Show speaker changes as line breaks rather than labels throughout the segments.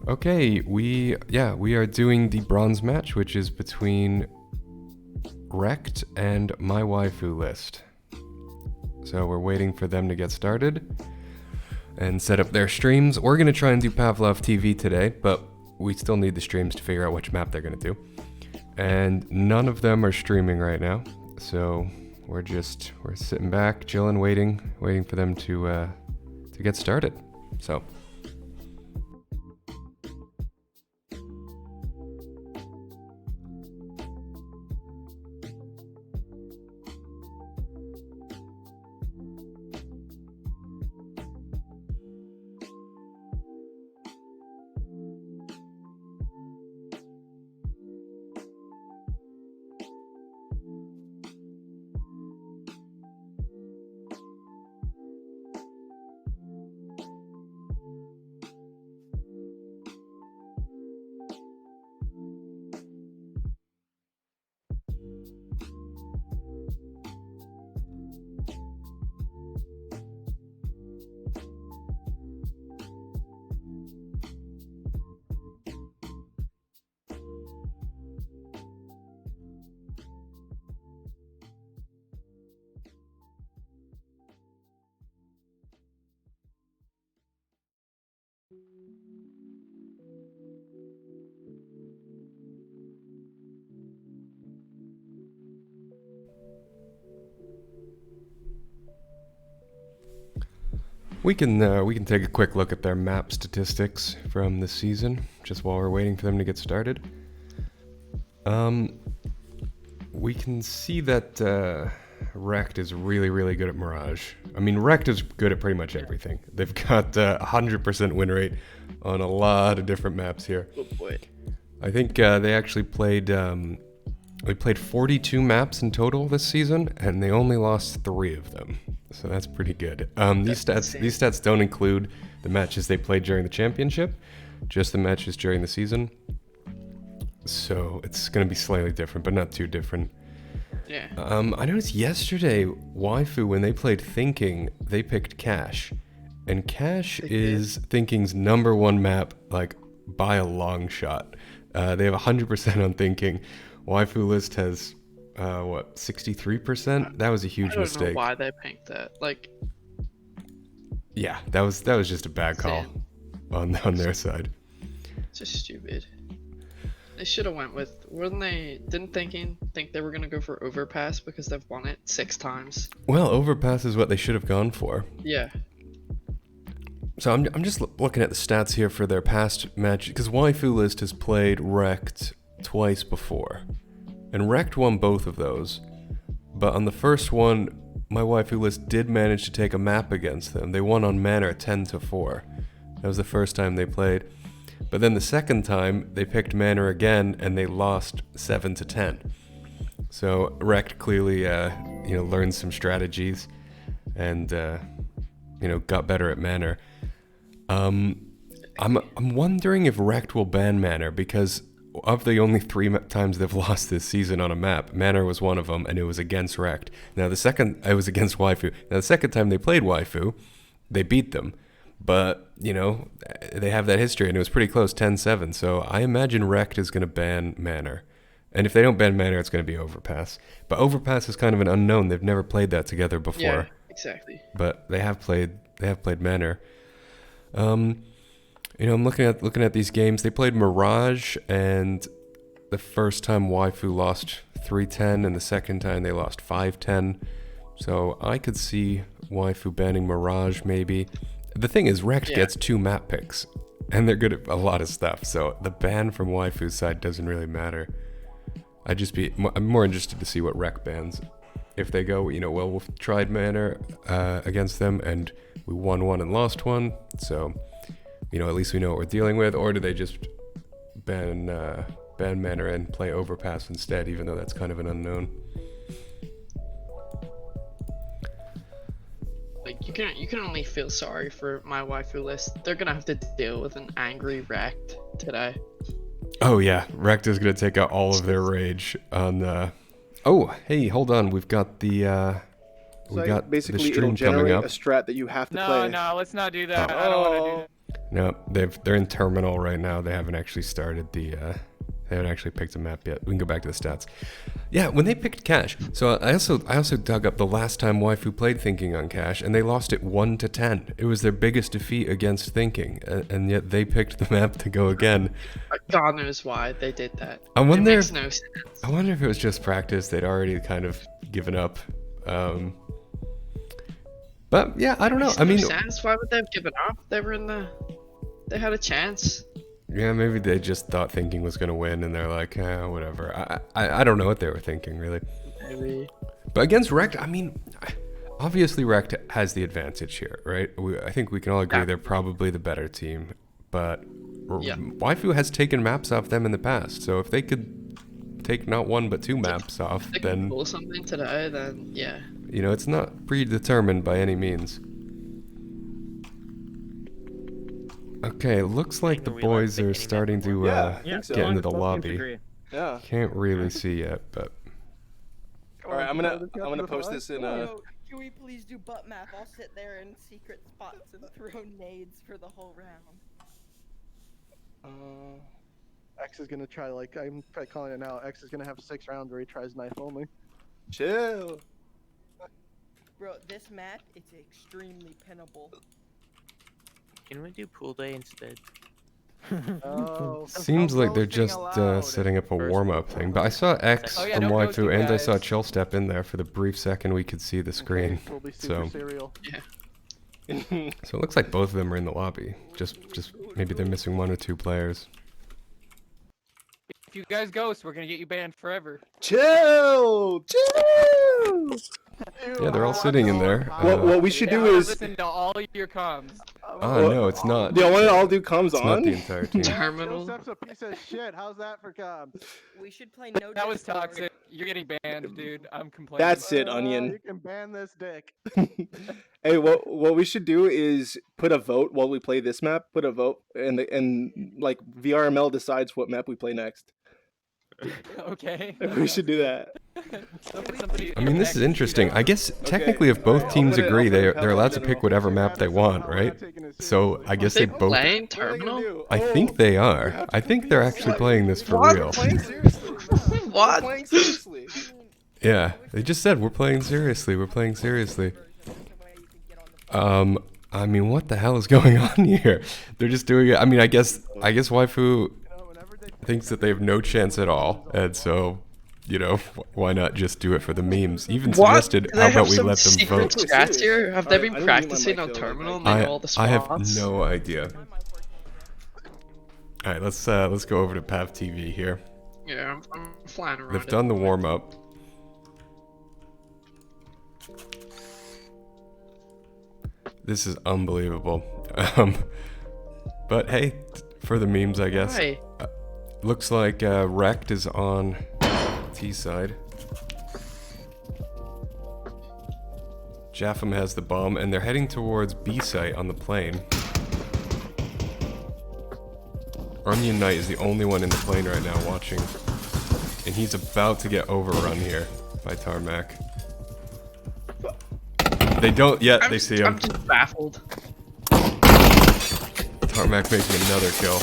Okay, we are doing the bronze match, which is between REKT and my waifu list. So we're waiting for them to get started and set up their streams. We're gonna try and do Pavlov TV today, but we still need the streams to figure out which map they're gonna do. And none of them are streaming right now, so we're sitting back, chilling, waiting for them to get started. So. We can take a quick look at their map statistics from this season, just while we're waiting for them to get started. We can see that REKT is really, really good at Mirage. I mean, REKT is good at pretty much everything. They've got 100% win rate on a lot of different maps here.
Oh boy.
I think they actually played 42 maps in total this season, and they only lost 3 of them. So that's pretty good. These stats don't include the matches they played during the championship, just the matches during the season. So it's going to be slightly different, but not too different.
Yeah.
I noticed yesterday, Waifu, when they played Thinking, they picked Cash. And Cash is Thinking's #1 map, like, by a long shot. They have 100% on Thinking. Waifu list has 63%? That was a huge mistake.
I don't know why they picked that. Like,
yeah, that was just a bad call on their side.
It's just stupid. They should have went with, didn't think they were gonna go for Overpass because they've won it 6 times.
Well, Overpass is what they should have gone for.
Yeah.
So I'm just looking at the stats here for their past match, because Waifu list has played REKT twice before. And REKT won both of those. But on the first one, my waifu list did manage to take a map against them. They won on Manor 10-4. That was the first time they played. But then the second time, they picked Manor again, and they lost 7-10. So REKT clearly, learned some strategies, and got better at Manor. I'm wondering if REKT will ban Manor, because of the only 3 times they've lost this season on a map, Manor was one of them, and it was against REKT. Now it was against Waifu. Now the second time they played Waifu, they beat them. But, they have that history, and it was pretty close, 10-7. So I imagine REKT is going to ban Manor. And if they don't ban Manor, it's going to be Overpass. But Overpass is kind of an unknown. They've never played that together before.
Yeah, exactly.
But they have played Manor. I'm looking at these games. They played Mirage, and the first time Waifu lost 3-10, and the second time they lost 5-10. So I could see Waifu banning Mirage maybe. The thing is, REKT gets 2 map picks, and they're good at a lot of stuff. So the ban from Waifu's side doesn't really matter. I'm more interested to see what REKT bans. If they go, we've tried Manor against them, and we won 1 and lost 1, so at least we know what we're dealing with. Or do they just ban Manor and play Overpass instead, even though that's kind of an unknown?
Like, you can only feel sorry for my waifu list. They're gonna have to deal with an angry REKT today.
Oh yeah, REKT is gonna take out all of their rage on. Oh, hey, hold on. We've got the
basically, it'll
stream coming
generate
up.
a strat that you have to play.
No, let's not do that. I don't want to do that.
No, they're in terminal right now. They haven't actually started the. They haven't actually picked a map yet. We can go back to the stats. Yeah, when they picked Cache, so I also dug up the last time Waifu played Thinking on Cache, and they lost it 1-10. It was their biggest defeat against Thinking, and yet they picked the map to go again.
God knows why they did that.
I wonder.
It makes no sense.
I wonder if it was just practice. They'd already kind of given up. But yeah, I don't know.
Makes
I mean,
no sense. Why would they have given up? They were in the. They had a chance.
yeah, maybe they just thought Thinking was gonna win, and they're like, whatever. I don't know what they were thinking really.
Maybe.
But against REKT, I mean, obviously REKT has the advantage here, right? I think we can all agree they're probably the better team. But Waifu has taken maps off them in the past, so if they could take not one but two maps off,
If they
then
can pull something today, then yeah.
you know it's not predetermined by any means. Okay, looks like the boys are starting to get into the lobby.
Yeah.
Can't really see yet, but
All right, I'm gonna post this in
Can we please do butt map? I'll sit there in secret spots and throw nades for the whole round.
X is gonna try, like, I'm calling it now. X is gonna have 6 rounds where he tries knife only.
chill.
Bro, this map, it's extremely pinnable.
Can we do pool day instead?
Oh.
seems like they're just setting up a warm-up thing. But I saw X
Oh, yeah,
from
no ghosting,
Waifu, and I saw
guys.
Chill step in there for the brief second we could see the screen.
We'll be super
So,
serial.
so it looks like both of them are in the lobby. Just maybe they're missing 1 or 2 players.
If you guys ghost, we're gonna get you banned forever.
Chill. Chill.
Yeah, they're all sitting in there.
What we should do
Yeah,
is.
listen to all your comms.
Oh no, it's not.
Do y'all want to all do comms
It's not
on?
the entire team.
Terminal.
Joseph's a piece of shit. How's that for comms?
We should play no
That was
Discord.
toxic. You're getting banned, dude. I'm complaining.
That's it,
You
Onion.
can ban this dick.
Hey, what we should do is put a vote while we play this map. Put a vote, and like VRML decides what map we play next.
Okay.
We should do that.
I mean, this is interesting. I guess technically, if both teams agree, they're allowed to pick whatever map they want, right? So I guess they both.
Playing
What are they gonna
terminal?
do?
I think they are. I think they're actually playing this for
What?
real.
Playing seriously.
What?
Playing seriously.
Yeah, they just said we're playing seriously. We're playing seriously. I mean, what the hell is going on here? They're just doing it. I mean, I guess Waifu thinks that they have no chance at all, and so, you know, why not just do it for the memes? Even suggested,
Do they
how
have
about we
some
let them
secret
vote?
stats here? Have they been
Alright, I don't need my
practicing
mic
on
to, like,
terminal and they know all the
I
spots?
have no idea. All right, let's go over to Pav TV here.
Yeah, I'm flying around.
They've
it.
done the warm up. This is unbelievable. But hey, for the memes, I guess.
Why?
Looks like REKT is on T side. Japham has the bomb, and they're heading towards B site on the plane. Onion Knight is the only one in the plane right now watching. And he's about to get overrun here by Tarmac. They don't yet, they see him.
I'm just baffled.
Tarmac making another kill.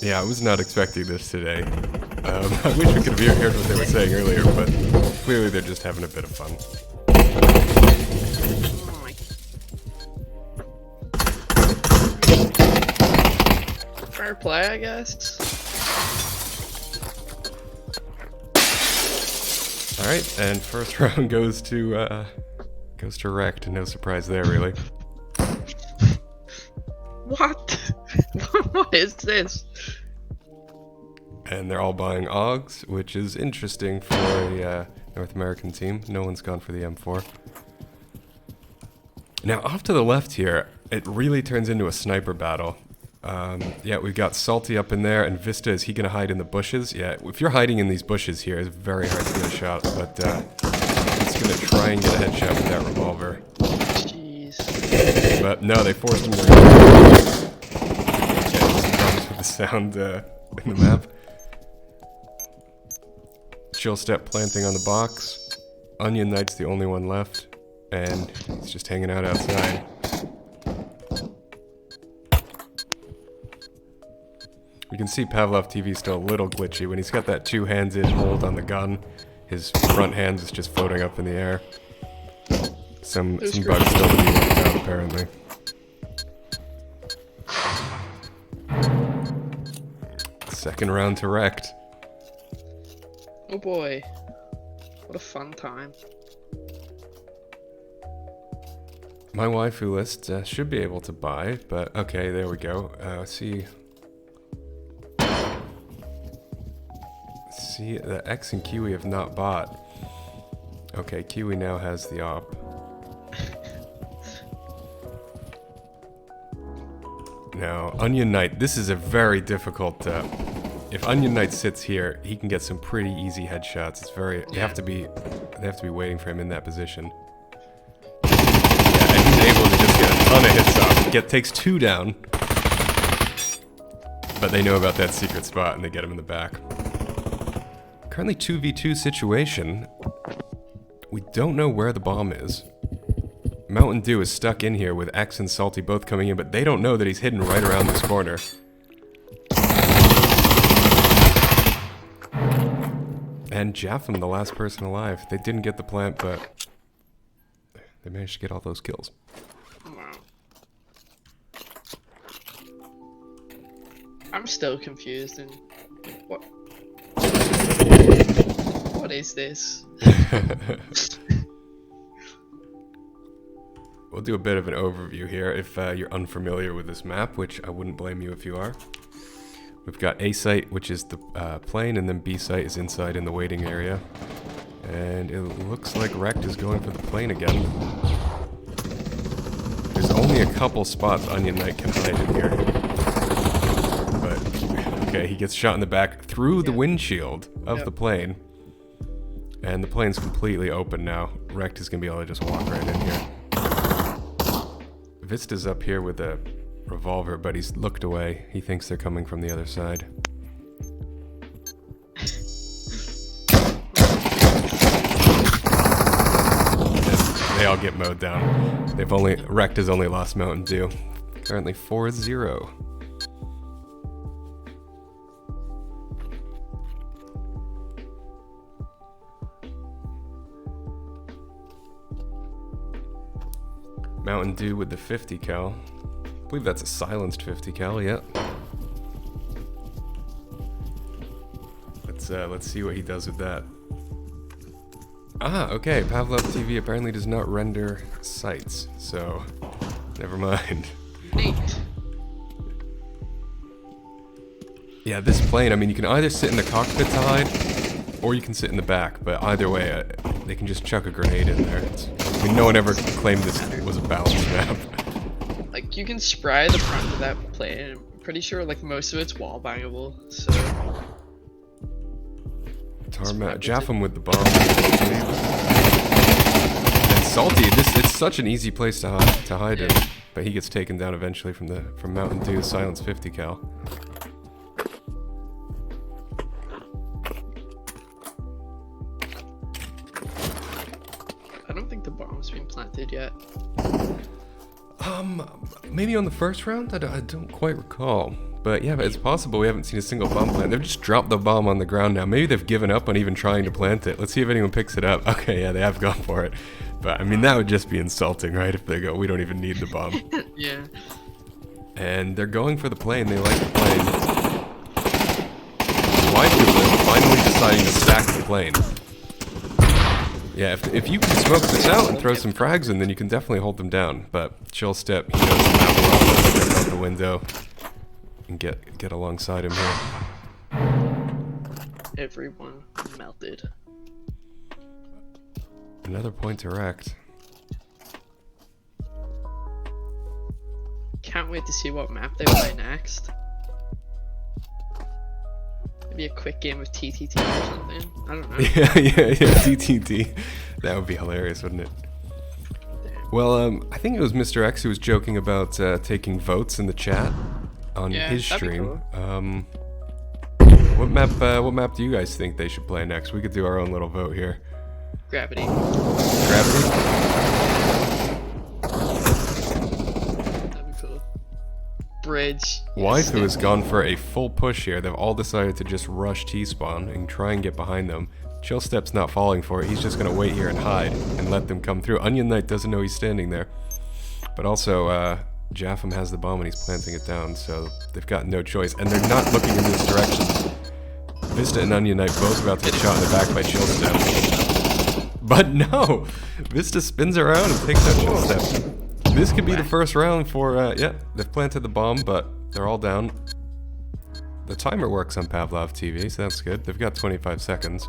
Yeah, I was not expecting this today. I wish we could have heard what they were saying earlier, but clearly they're just having a bit of fun.
Oh my. Fair play, I guess.
All right, and first round goes to REKT. No surprise there, really.
What? What is this?
And they're all buying AUGs, which is interesting for a North American team. No one's gone for the M4. Now, off to the left here, it really turns into a sniper battle. Yeah, we've got Salty up in there, and Vista, is he going to hide in the bushes? Yeah, if you're hiding in these bushes here, it's very hard to get a shot, but he's going to try and get a headshot with that revolver.
Jeez.
But no, they forced him to retreat. Okay, some problems with the sound in the map. Chill Step planting on the box. Onion Knight's the only one left. And he's just hanging out outside. You can see Pavlov TV still a little glitchy. When he's got that two-handed hold on the gun, his front hand is just floating up in the air. Some bugs still to be worked out, apparently. Second round to REKT.
Oh boy. What a fun time.
My waifu list should be able to buy, but okay, there we go. See, the X and Kiwi have not bought. Okay, Kiwi now has the op. Now, Onion Knight, this is a very difficult. If Onion Knight sits here, he can get some pretty easy headshots. It's very. They have to be waiting for him in that position. Yeah, and he's able to just get a ton of hits off. Takes 2 down, but they know about that secret spot and they get him in the back. Currently 2v2 situation. We don't know where the bomb is. Mountain Dew is stuck in here with X and Salty both coming in, but they don't know that he's hidden right around this corner. And Japham, the last person alive. They didn't get the plant, but they managed to get all those kills.
Wow. I'm still confused and what? What is this?
We'll do a bit of an overview here if you're unfamiliar with this map, which I wouldn't blame you if you are. We've got A site, which is the plane, and then B site is inside in the waiting area. And it looks like REKT is going for the plane again. There's only a couple spots Onion Knight can hide in here. But, okay, he gets shot in the back through the windshield of the plane. And the plane's completely open now. REKT is going to be able to just walk right in here. Vista's up here with a revolver, but he's looked away. He thinks they're coming from the other side. And they all get mowed down. REKT has only lost Mountain Dew. Currently 4-0. Mountain Dew with the 50 cal. I believe that's a silenced 50 cal, yeah. Let's see what he does with that. Ah, okay, Pavlov TV apparently does not render sights, so never mind.
Neat.
Yeah, this plane, I mean, you can either sit in the cockpit to hide, or you can sit in the back, but either way, they can just chuck a grenade in there. I mean, no one ever claimed this was a balanced map.
Like, you can spray the front of that plane. I'm pretty sure, like, most of it's wall bangable, so...
Tarmac, Japham with the bomb. And Salty, it's such an easy place to hide in, but he gets taken down eventually from Mountain Dew, silence 50 cal.
I don't think the bomb's been planted yet.
Maybe on the first round? I don't quite recall. But yeah, it's possible we haven't seen a single bomb plant. They've just dropped the bomb on the ground now. Maybe they've given up on even trying to plant it. Let's see if anyone picks it up. Okay, yeah, they have gone for it. But I mean, that would just be insulting, right? If they go, we don't even need the bomb.
Yeah.
And they're going for the plane. They like the plane. Why do they finally deciding to stack the plane? Yeah, if you can smoke this out and throw some frags in, then you can definitely hold them down. But chill step, he knows the map well. Let's out the window and get alongside him here.
Everyone melted.
Another point to REKT.
Can't wait to see what map they play next. Maybe a quick game of TTT or something. I don't know.
yeah, TTT. That would be hilarious, wouldn't it?
Damn.
Well, I think it was Mr. X who was joking about taking votes in the chat on his
that'd be
stream.
cool.
What map do you guys think they should play next? We could do our own little vote here.
Gravity.
Gravity?
bridge.
Waifu has gone for a full push here. They've all decided to just rush T-spawn and try and get behind them. Chill Step's not falling for it. He's just going to wait here and hide and let them come through. Onion Knight doesn't know he's standing there. But also, Japham has the bomb and he's planting it down, so they've got no choice. And they're not looking in this direction. Vista and Onion Knight both about to get shot in the back by Chill Step. But no! Vista spins around and takes out Chill Step. This could be the first round for, yeah, they've planted the bomb, but they're all down. The timer works on Pavlov TV, so that's good. They've got 25 seconds.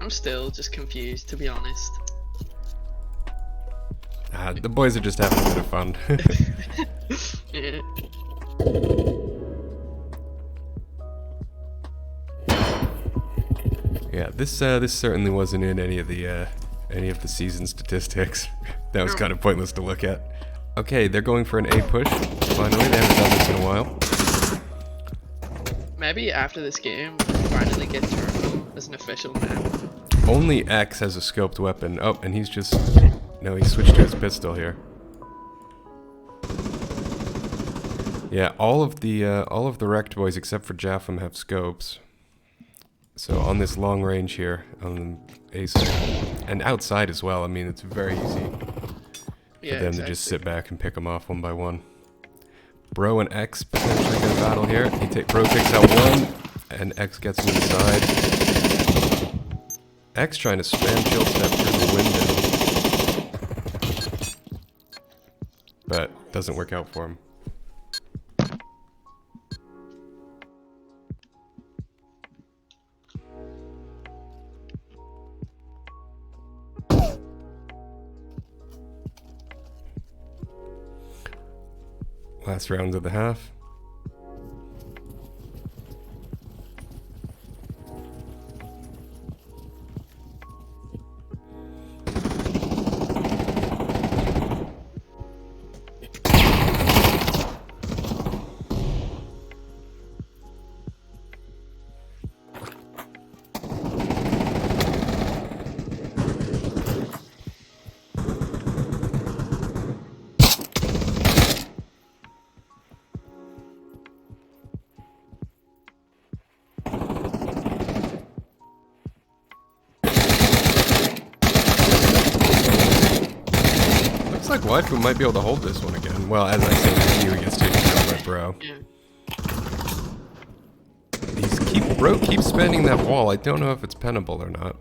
I'm still just confused, to be honest.
The boys are just having a bit of fun.
Yeah.
Yeah, this certainly wasn't in any of the season statistics. That was kind of pointless to look at. Okay, they're going for an A push. Finally, they haven't done this in a while.
Maybe after this game, we'll finally get Terminal as an official map.
Only X has a scoped weapon. Oh, and he's just... No, he switched to his pistol here. Yeah, all of the REKT boys except for Japham have scopes. So on this long range here, on the A side, and outside as well, I mean, it's very easy for them to just sit back and pick them off one by one. Bro and X potentially gonna battle here. Bro takes out one, and X gets him inside. X trying to spam Chill Step through the window, but doesn't work out for him. Last round of the half. Looks like Waifu might be able to hold this one again. Well, as I say, he gets taken down by Bro.
Yeah.
Bro keeps spending that wall. I don't know if it's pennable or not.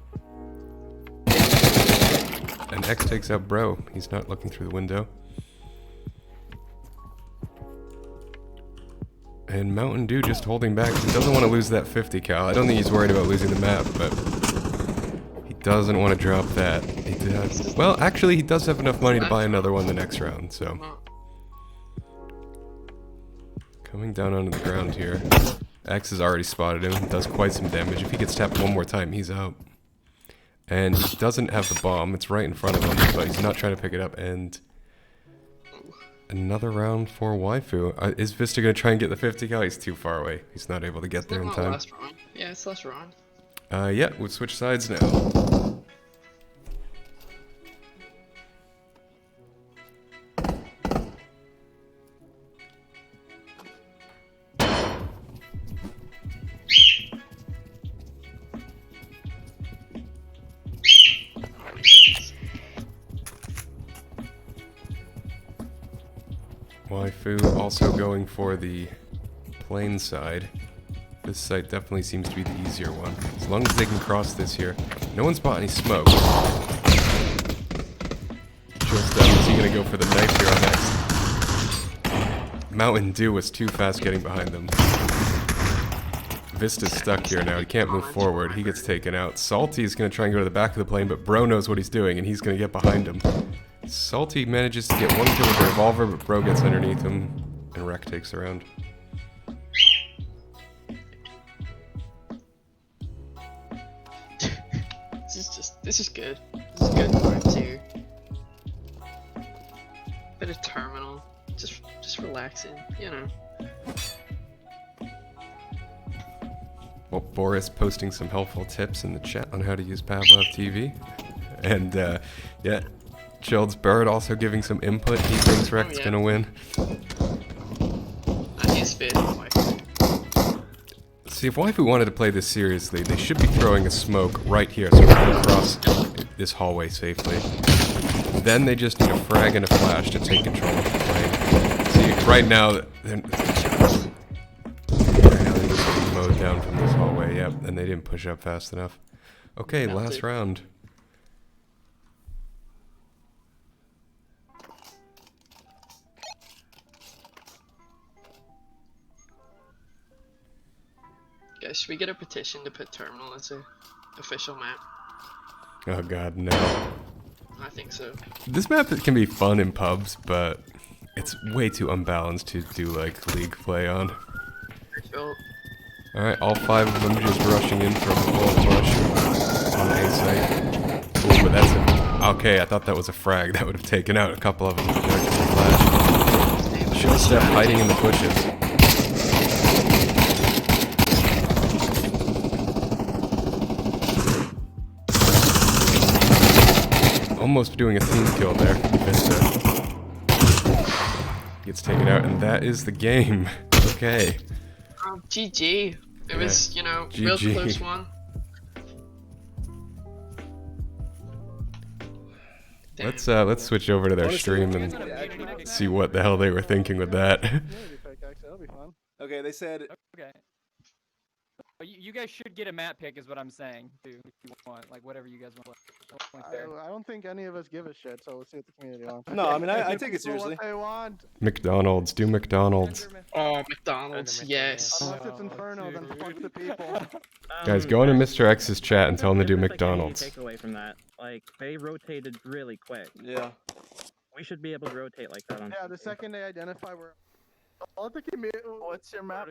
And X takes out Bro. He's not looking through the window. And Mountain Dew just holding back. He doesn't want to lose that 50 cal. I don't think he's worried about losing the map, but he doesn't want to drop that. Well, actually, he does have enough money to buy another one the next round, so. Coming down onto the ground here. X has already spotted him. Does quite some damage. If he gets tapped one more time, he's out. And he doesn't have the bomb. It's right in front of him, but he's not trying to pick it up. And another round for Waifu. Is Vista going to try and get the 50 cal? He's too far away. He's not able to get there in time.
Last round. Yeah, it's last round.
Yeah, we'll switch sides now. Waifu also going for the plane side. This site definitely seems to be the easier one. As long as they can cross this here. No one's bought any smoke. Just is he gonna go for the knife here on X? Mountain Dew was too fast getting behind them. Vista's stuck here now. He can't move forward. He gets taken out. Salty is gonna try and go to the back of the plane, but Bro knows what he's doing and he's gonna get behind him. Salty manages to get one kill with the revolver, but Bro gets underneath him, and REKT takes the round.
This is good. This is good points here. Bit of terminal, just relaxing, you know.
Well, Boris posting some helpful tips in the chat on how to use Pavlov TV. And, yeah, Child's Bird also giving some input. He thinks REKT's
yeah.
gonna win.
He's fit.
See, if Waifu wanted to play this seriously, they should be throwing a smoke right here so we can cross this hallway safely. Then they just need a frag and a flash to take control of the plane. See, right now, they're just being mowed down from this hallway, yep, and they didn't push up fast enough. Okay, last round.
Guys, should we get a petition to put Terminal as a official map?
Oh god, no.
I think so.
This map can be fun in pubs, but it's way too unbalanced to do like league play on.
Well,
Alright, all 5 of them just rushing in for a full push on A site. Ooh, but that's a... Okay, I thought that was a frag. That would have taken out a couple of them. Should step hiding in the bushes. Almost doing a team kill there. Vista gets taken out, and that is the game. Okay.
GG. It was, you know, real
GG.
close one. Damn.
Let's switch over to their stream and see what the hell they were thinking with that.
Community pick, actually, that'll be fun.
Okay, they said
Okay. But you guys should get a map pick, is what I'm saying, too, if you want. Like, whatever you guys want. Like, fair.
I don't think any of us give a shit, so let's see what the community wants.
no. I mean, I
Give
take it
people
seriously.
What they want.
McDonald's, do McDonald's.
Oh, McDonald's, yes.
Unless it's Inferno, then fuck the people.
Guys, go into Mr. X's chat and tell him to do McDonald's.
Take away from that, like they rotated really quick.
Yeah.
We should be able to rotate like that on.
Yeah, the second they identify where. Let the community. What's your map?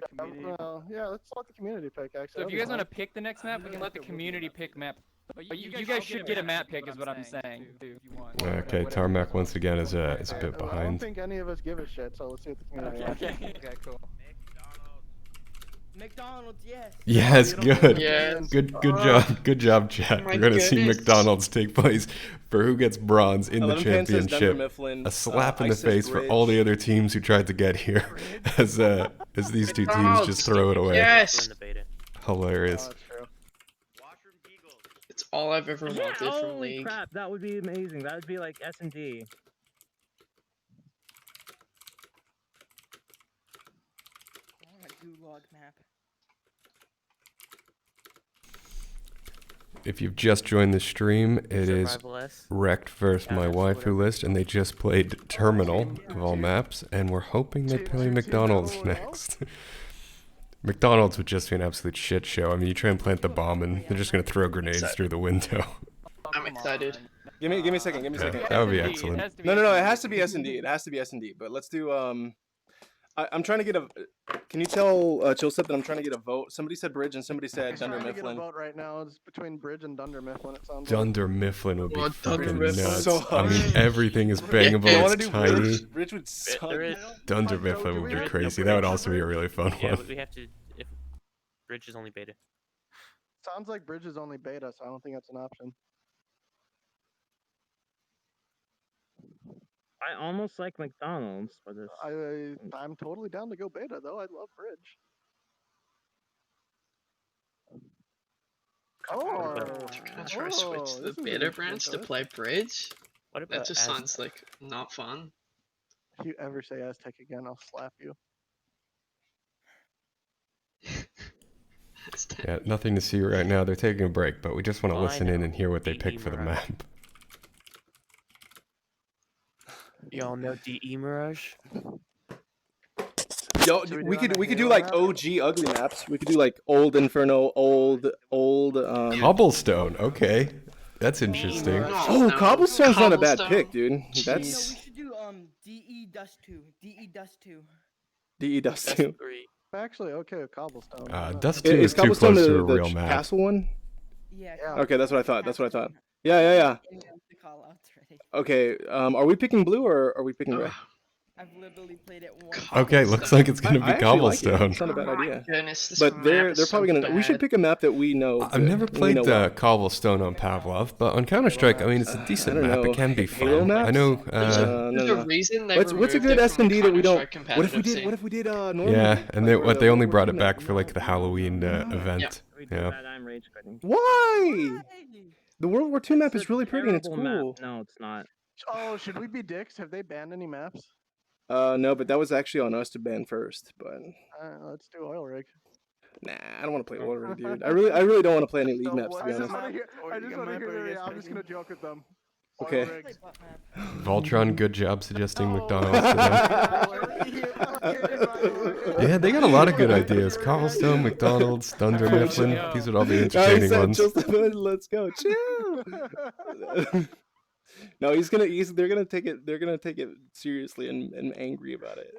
Yeah, let's let the community pick. Actually,
So if you guys want to pick the next map, we can let the community pick map. But you guys should get a map pick, is what I'm saying, too, if you want.
Okay, Tarmac once again is a bit
I don't
behind.
think any of us give a shit, so let's see what the community wants.
Okay, cool.
McDonald's, yes.
Yes, good.
Yes.
Good job, chat.
My
We're gonna see
goodness.
McDonald's take place for who gets bronze in the
11 Pan says Dunder
championship.
Mifflin,
A slap in the
Isis
face for
Bridge.
all the other teams who tried to get here, as these two teams just throw it away.
Yes.
In the beta.
Hilarious.
Oh, that's true.
It's all I've ever
Yeah,
wanted from
holy
League.
crap, that would be amazing. That would be like S&D.
I want a gulag map.
If you've just joined the stream, it is
Survival S.
REKT versus
Yeah,
my
that's
waifu
whatever.
list, and they just played Terminal of all maps, and we're hoping they play McDonald's next. McDonald's would just be an absolute shit show. I mean, you try and plant the bomb, and they're just gonna throw grenades through the window.
I'm excited.
Give me a second. Give me a second.
That would be
S&D,
excellent.
has to be
No, it
S&D.
has to be S&D. It has to be S&D. But let's do I'm trying to get a. Can you tell Chillstep that I'm trying to get a vote? Somebody said Bridge and somebody said
I'm
Dunder
trying to get a
Mifflin.
vote right now. It's between Bridge and Dunder Mifflin. It sounds.
Dunder Mifflin would be
Oh, Dunder
fucking
Mifflin.
nuts.
So
I mean,
hard.
everything is bangable.
I want
It's
to do
tiny.
Bridge. Bridge would suck.
There is.
Dunder
Like,
Mifflin
do
would
we
be
have
crazy.
no
That would
Bridge
also be a really fun
Yeah,
one.
but we have to. If Bridge is only beta.
Sounds like Bridge is only beta, so I don't think that's an option.
I almost like McDonald's for this.
I'm totally down to go beta though. I love Bridge. Oh,
They're gonna try to switch
this
the
is an
beta
interesting
branch to
choice.
play Bridge?
What about
That just
Az-
sounds like not fun.
If you ever say Aztec again, I'll slap you.
Yeah, nothing to see right now. They're taking a break, but we just want to
Oh, I
listen in
know.
and hear what they
DE
pick for the
Mirage.
map.
Y'all know DE Mirage?
Yo,
Should we
we
do it
could
on a
do
Halo
like
map?
OG ugly maps. We could do like old Inferno, old.
Cobblestone, okay. That's interesting.
No,
Oh,
no.
Cobblestone's not a bad
Cobblestone.
pick, dude.
No, we
That's
should do DE Dust 2. DE Dust 2.
DE Dust
That's
2.
3.
I'm actually okay with Cobblestone. Why not?
Dust 2
Is
is too
Cobblestone
close to a
the
real map.
castle one?
Yeah.
Yeah.
Okay, that's what I thought. That's what I thought.
Castle.
Yeah.
In the callouts already.
Okay. Are we picking blue or are we picking red?
I've literally played it once.
Okay, looks like it's gonna
I
be
actually like it.
cobblestone.
It's not a bad
Oh my
idea.
goodness, this
But
map
they're
is
probably
so
gonna. We should
bad.
pick a map that we know.
I've never
we
played
know well.
cobblestone on Pavlov, but on Counter Strike, I mean, it's a
I
decent
don't
map.
know.
It can be
Halo
fun. I
maps?
know.
There's
no.
a reason they
What's a
removed
good
it
S
from
and
the
D that we don't?
Counter-Strike
What if we
competitive
did?
scene.
What if we did normal?
Yeah, and they
Like,
they only
we're
brought it
doing
back
that.
for like the Halloween event.
Yeah.
We do
Yeah.
that, I'm rage quitting.
Why? The World War II map
It's
is
a
really pretty and it's
terrible map.
cool.
No, it's not.
Oh, should we be dicks? Have they banned any maps?
No, but that was actually on us to ban first. But
Let's do oil rig.
nah, I don't want to play Oil Rig, dude. I really don't want to play any league
So
maps to
I
be
just
honest.
want to hear. I just want to hear their. I'm just gonna joke with them. Oil
Okay.
Play
rigs.
butt map.
Voltron, good job suggesting
Oh.
McDonald's to them. Yeah, they got a lot of good ideas. Cobblestone, McDonald's, Thunder Mifflin. These would all be
No, he
entertaining
said
ones.
just a minute, let's go. Chill. No, they're gonna take it seriously and angry about it.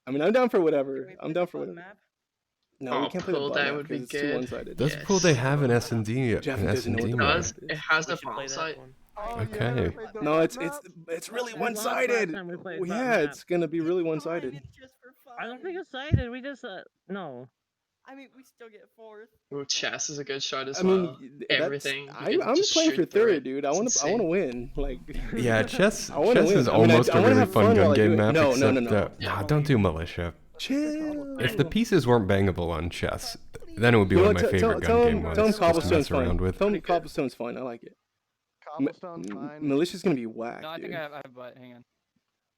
I mean, I'm down for
Can
whatever.
we
I'm
play
down
the
for
butt
whatever.
map?
No, we
Oh,
can't play the
cool,
bot
that
map
would be
because it's too
good.
one-sided.
That's
Yes.
cool. They have an S&D,
Jeff
an
doesn't know
S&D
what
map.
that
Does
is.
it has
We
a
should play
bomb
that
site?
one.
Oh,
Okay.
Yeah, we played the
No,
butt
it's
map?
really
When was the last
one-sided.
time we played butt
Yeah,
map?
it's gonna be really
It's fine,
one-sided.
It's just for fun.
I don't think it's cited. We just no.
I mean, we still get fourth.
Ooh, chess is a good shot as
I mean,
well.
that's,
Everything. You
I'm
can just
playing for
shoot through
third,
it.
dude. I
It's
want
insane.
to win. Like,
Yeah, chess
I wanna
chess
win.
is
I mean,
almost
I
a
wanna
really
have
fun
fun
gun
while I do
game
it.
map,
No,
except
no.
nah, don't do militia.
chill.
If the pieces weren't bangable on chess, then it would be
You know
one
what,
of my favorite gun game ones
tell him
just to
Cobblestone's
mess around
fine.
with.
Tell him Cobblestone's fine. I like it.
Cobblestone's fine.
Militia's gonna be whack,
No, I
dude.
think I have butt. Hang on.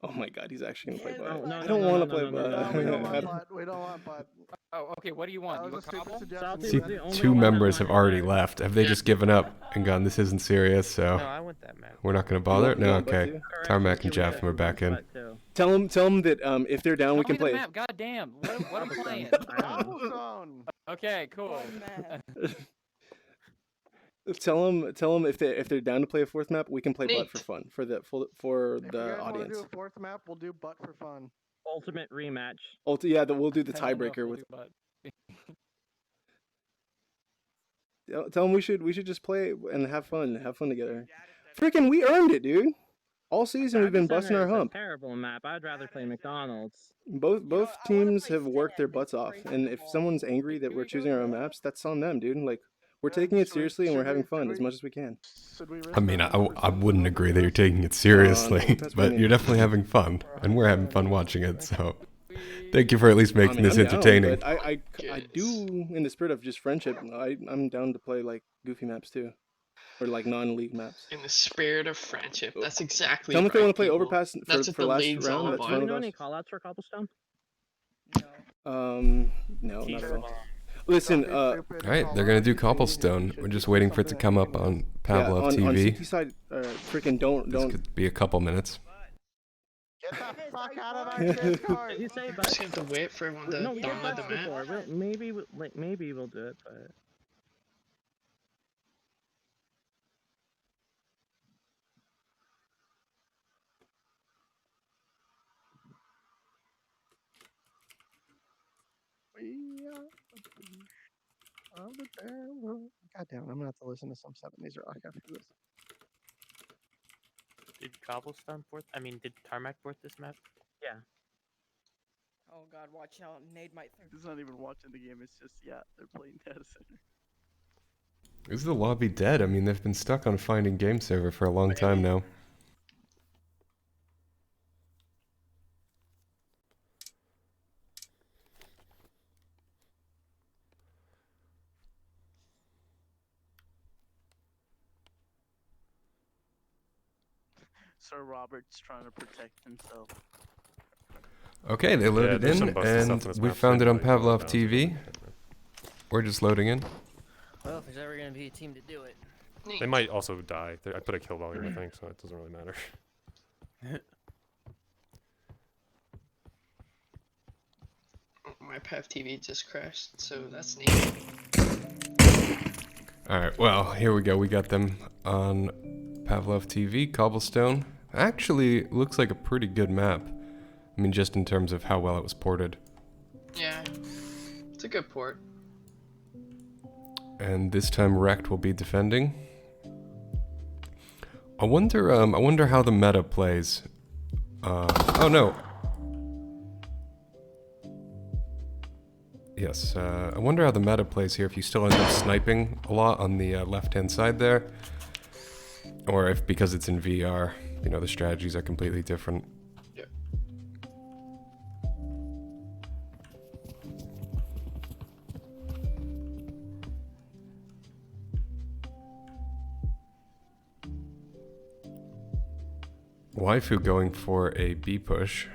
Oh my god, he's actually gonna play
Yeah,
bot.
no,
I
no,
don't
no,
want
no,
to play
no, no,
bot.
no,
No, we don't
no,
want
no.
butt. We don't want butt.
Oh, okay. What do you want?
That
You
was
want
a stupid
cobble?
suggestion.
Salty
See,
was the only
two
one that
members have
wanted
already
that.
left. Have they just given up and gone, this isn't serious, so
No, I want that map.
we're not going to bother?
You
No,
want bot
okay.
too?
Correct,
Tarmac
Salty,
and Jeff,
got
we're back in.
butt too.
Tell him that if they're down, we
Tell
can
me the
play.
map. God damn. What am I playing?
I don't know.
Cobblestone.
Okay, cool.
Butt map.
Tell them if they're down to play a fourth map, we can play bot
Neat.
for fun for
If
the
you guys want to
audience.
do a fourth map, we'll do butt for fun.
Ultimate rematch.
Yeah, we'll do the
I don't know if
tiebreaker
we'll
with.
do butt.
Tell them we should just play and have fun together. Freaking, we earned it, dude. All season we've been
Data
busting
Center
our
is a
hump.
terrible map. I'd rather play McDonald's.
Both
know, I wanna
teams
play
have worked their
Cinex
butts
and
off,
play
and if
football.
someone's angry that
Can
we're
we go
choosing our own
there?
maps, that's on them, dude. Like, we're
Yeah,
taking it
should we-
seriously and
should
we're having
we-
fun
should
as
we-
much as we can.
Should we risk
I mean,
our
I
numbers?
wouldn't agree that you're taking it seriously,
that's
but
pretty
you're
neat.
definitely having fun, and we're having fun watching it, so thank you for at least
I
making
mean,
this
I'm down,
entertaining.
but I do, in the spirit of just friendship, I'm down to play like goofy maps too, or like non-league maps.
In the spirit of friendship. That's exactly
Tell them if they
right,
want to play
people.
Overpass
That's
for
what the
last
league's all
round. That's
about.
Do you
fine
know
with
any
us.
callouts for Cobblestone?
No.
No, not at all. Listen,
Don't be stupid
All
and
right,
call
they're
out
gonna do
anything.
cobblestone.
Should
We're
be
just waiting for it to
something
come
that
up
we can-
on
yeah,
Pavlov
on
TV.
CT side, freaking don't.
This could be a couple minutes.
Get the
Yes,
fuck
I
out of
won.
our
Did
Discord.
you say
Just
butts?
have to wait for everyone to
No, we did
download
butts
the map.
before. Maybe we'll do it, but
We are the beast of the devil. God damn it, I'm gonna have to listen to some 70s rock after this.
Did Cobblestone fourth? I mean, did Tarmac fourth this map?
Oh god, watch out. Nade might throw.
He's not even watching the game, it's just, yeah, they're playing Data Center.
Is the lobby dead? I mean, they've been stuck on finding game server for a long time now.
Sir Robert's trying to protect himself.
Okay, they loaded
there's
in,
some busted stuff
and
in this
we
map,
found
so
it on
like, go
Pavlov
down.
TV. We're just loading in.
Well, if there's ever gonna be a team to do it.
Neat.
They might also die. I put a kill volume, I think, so it doesn't really matter.
My Pav TV just crashed, so that's neat.
Alright, well, here we go. We got them on Pavlov TV, Cobblestone. Actually, looks like a pretty good map. I mean, just in terms of how well it was ported.
Yeah. It's a good port.
And this time REKT will be defending. I wonder how the meta plays Oh no. Yes, I wonder how the meta plays here if you still end up sniping a lot on the left-hand side there. Or if, because it's in VR, you know, the strategies are completely different.
Yeah.
Waifu going for a B push.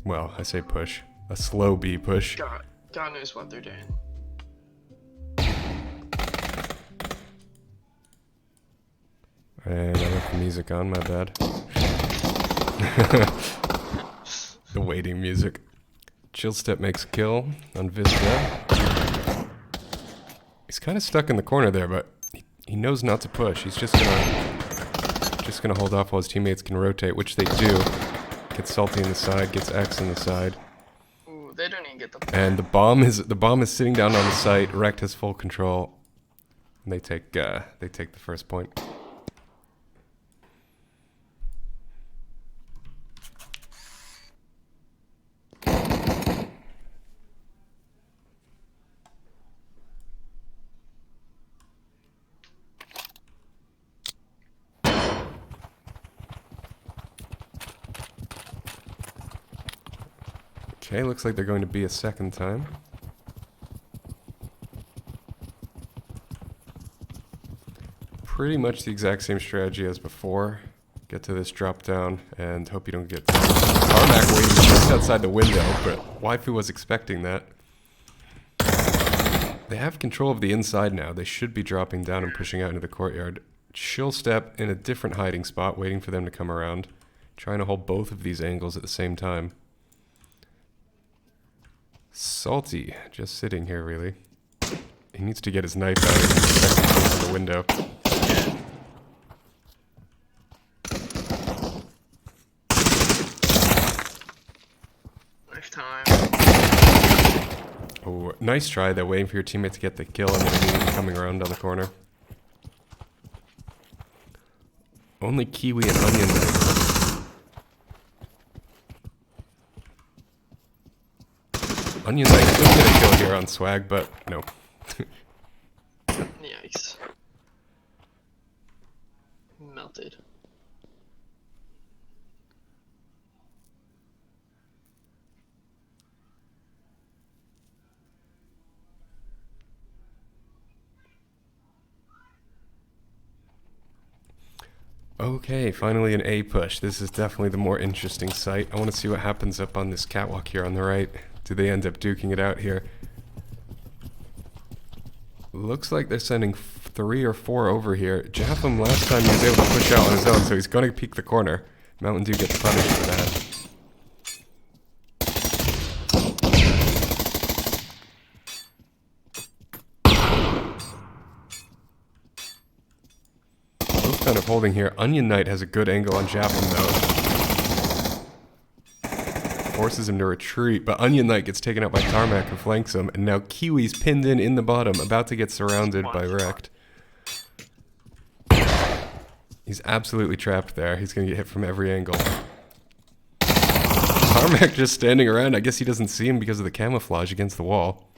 Well, I say push. A slow B push.
God knows what they're doing.
And I left the music on, my bad. The waiting music. Chill Step makes a kill on Vizda. He's kind of stuck in the corner there, but he knows not to push. He's just gonna hold off while his teammates can rotate, which they do. Gets Salty in the side, gets X in the side.
Ooh, they don't even get the.
And the bomb is sitting down on the site. REKT has full control. And they take the first point. Okay, looks like they're going to be a second time. Pretty much the exact same strategy as before. Get to this drop down and hope you don't get Tarmac waiting just outside the window, but Waifu was expecting that. They have control of the inside now. They should be dropping down and pushing out into the courtyard. Chill Step in a different hiding spot, waiting for them to come around. Trying to hold both of these angles at the same time. Salty, just sitting here, really. He needs to get his knife out and protect the window.
Knife time.
Oh, nice try though, waiting for your teammate to get the kill and then coming around on the corner. Only Kiwi and Onion Knight. Onion Knight could get a kill here on Swag, but no.
Yikes. Melted.
Okay, finally an A push. This is definitely the more interesting site. I want to see what happens up on this catwalk here on the right. Do they end up duking it out here? Looks like they're sending 3 or 4 over here. Japham last time he was able to push out on his own, so he's going to peek the corner. Mountain Dew gets punished for that. Both kind of holding here. Onion Knight has a good angle on Japham though. Forces him to retreat, but Onion Knight gets taken out by Tarmac and flanks him, and now Kiwi's pinned in the bottom, about to get surrounded by REKT. He's absolutely trapped there. He's gonna get hit from every angle. Tarmac just standing around. I guess he doesn't see him because of the camouflage against the wall.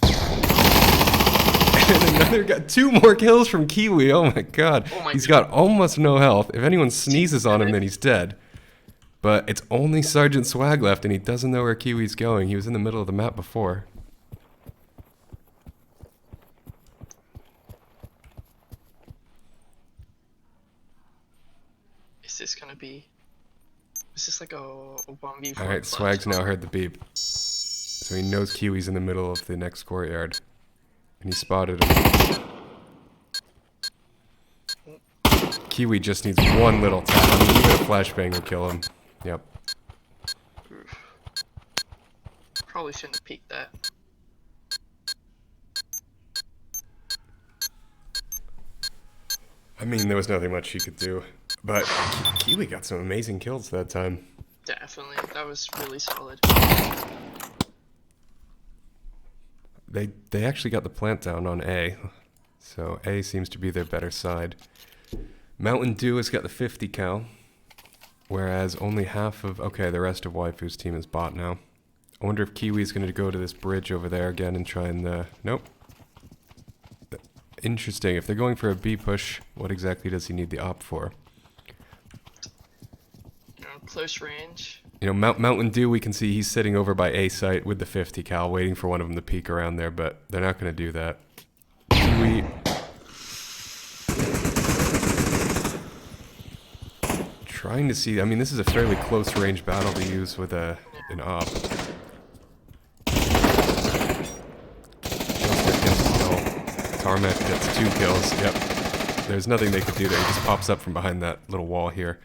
And another got 2 more kills from Kiwi. Oh my god. He's got almost no health. If anyone sneezes on him, then he's dead. But it's only Sergeant Swag left, and he doesn't know where Kiwi's going. He was in the middle of the map before.
Is this gonna be? Is this like a 1v4?
Alright, Swag's now heard the beep. So he knows Kiwi's in the middle of the next courtyard. And he spotted him. Kiwi just needs one little tap. I mean, even a flashbang will kill him. Yep.
Probably shouldn't have peeked that.
I mean, there was nothing much he could do. But Kiwi got some amazing kills that time.
Definitely, that was really solid.
They actually got the plant down on A. So A seems to be their better side. Mountain Dew has got the 50 cal. Whereas only half of... Okay, the rest of Waifu's team is bot now. I wonder if Kiwi's going to go to this bridge over there again and try and... Nope. Interesting. If they're going for a B push, what exactly does he need the op for?
Close range.
You know, Mountain Dew, we can see he's sitting over by A site with the 50 cal, waiting for one of them to peek around there, but they're not going to do that. Kiwi... Trying to see... I mean, this is a fairly close range battle to use with an op. Tarmac gets 2 kills. Yep. There's nothing they could do there. He just pops up from behind that little wall here.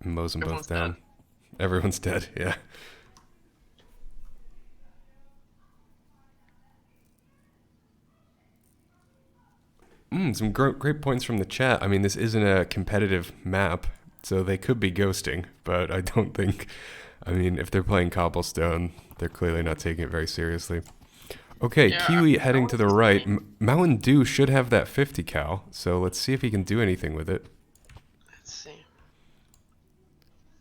Mows them both down. Dead. Everyone's dead, yeah. Some great points from the chat. I mean, this isn't a competitive map, so they could be ghosting, but I don't think... I mean, if they're playing Cobblestone, they're clearly not taking it very seriously. Okay, yeah, Kiwi heading to the right. Mountain Dew should have that 50 cal, so let's see if he can do anything with it.
Let's see.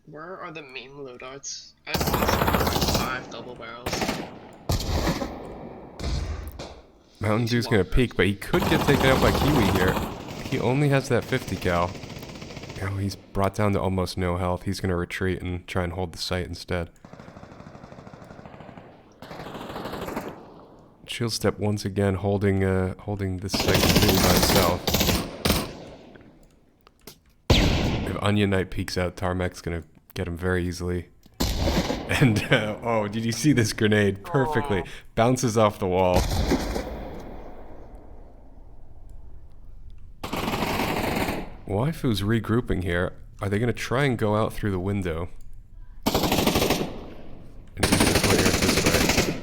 Where are the main loadouts? I have 5 double barrels.
Mountain Dew's gonna peek, but he could get taken out by Kiwi here. He only has that 50 cal. Oh, he's brought down to almost no health. He's gonna retreat and try and hold the site instead. Chill Step once again holding this site completely by himself. If Onion Knight peeks out, Tarmac's gonna get him very easily. And oh, did you see this grenade? Perfectly. Bounces off the wall. Waifu's regrouping here. Are they gonna try and go out through the window? And maybe this way or this way?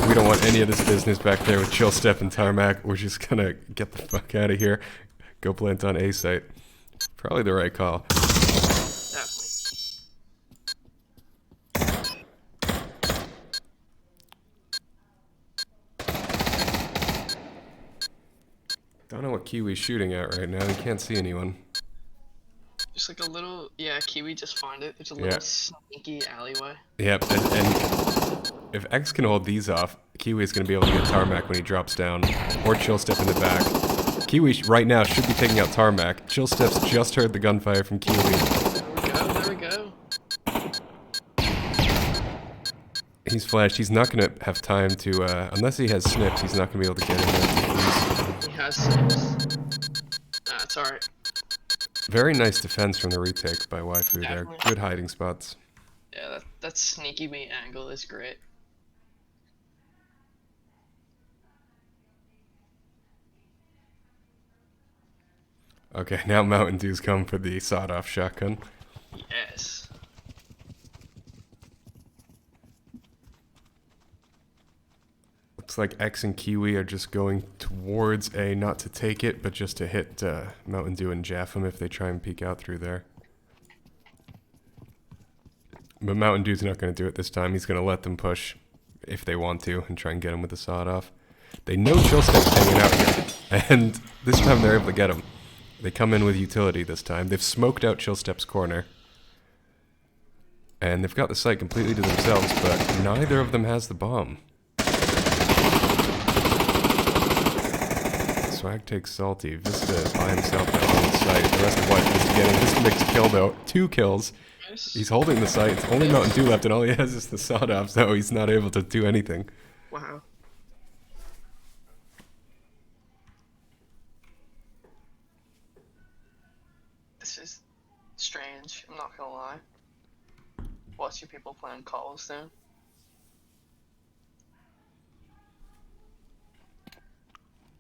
We don't want any of this business back there with Chill Step and Tarmac. We're just gonna get the fuck out of here. Go plant on A site. Probably the right call. Don't know what Kiwi's shooting at right now. He can't see anyone.
Just like a little... Yeah, Kiwi just found it. There's a little sneaky alleyway.
Yep, and if X can hold these off, Kiwi is going to be able to get Tarmac when he drops down, or Chill Step in the back. Kiwi right now should be taking out Tarmac. Chill Step's just heard the gunfire from Kiwi.
There we go.
He's flashed. He's not going to have time to, unless he has snips, he's not going to be able to get in there.
He has snips. That's alright.
Very nice defense from the retake by Waifu there. Good hiding spots.
Yeah, that sneaky bait angle is great.
Okay, now Mountain Dew's come for the sawed-off shotgun.
Yes.
Looks like X and Kiwi are just going towards A, not to take it, but just to hit Mountain Dew and Jaff him if they try and peek out through there. But Mountain Dew's not going to do it this time. He's going to let them push if they want to and try and get him with the sawed-off. They know Chill Step's hanging out here, and this time they're able to get him. They come in with utility this time. They've smoked out Chill Step's corner. And they've got the site completely to themselves, but neither of them has the bomb. Swag takes Salty. Vista by himself at the site. The rest of White is getting this mixed kill though. 2 kills. Nice. He's holding the site. It's only Mountain Dew left, and all he has is the sawed-off, so he's not able to do anything.
Wow. This is strange, I'm not gonna lie. Watching people playing Cobblestone.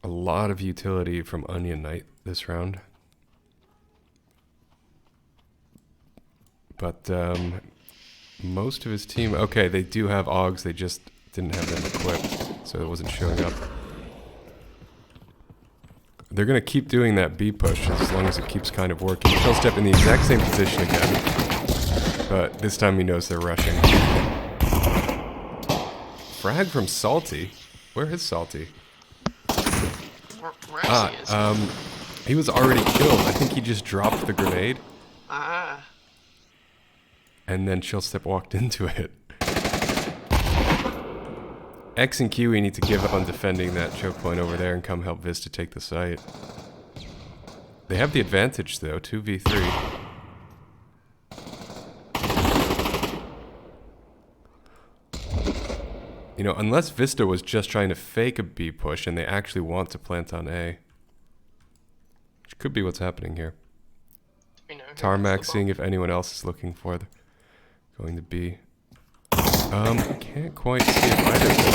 A lot of utility from Onion Knight this round. But most of his team... Okay, they do have AUGs, they just didn't have them equipped, so it wasn't showing up. They're going to keep doing that B push as long as it keeps kind of working. Chill Step in the exact same position again, but this time he knows they're rushing. Frag from Salty? Where is Salty?
Where is he?
He was already killed. I think he just dropped the grenade.
Ah.
And then Chillstep walked into it. X and Kiwi need to give up on defending that choke point over there and come help Vista take the site. They have the advantage though, 2v3. You know, unless Vista was just trying to fake a B push and they actually want to plant on A. Which could be what's happening here.
We know who has
Tarmac
the
seeing
bomb.
if anyone else is looking for the going to B. Can't quite see if either of them.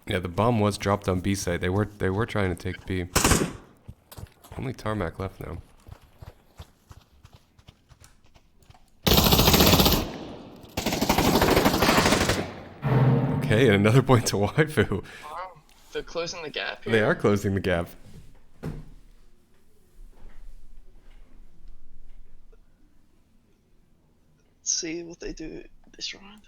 Yeah, the bomb was dropped on B site. They were trying to take B. Only Tarmac left now. Okay, and another point to Waifu.
Wow. They're closing the gap here.
They are closing the gap.
Let's see what they do this round.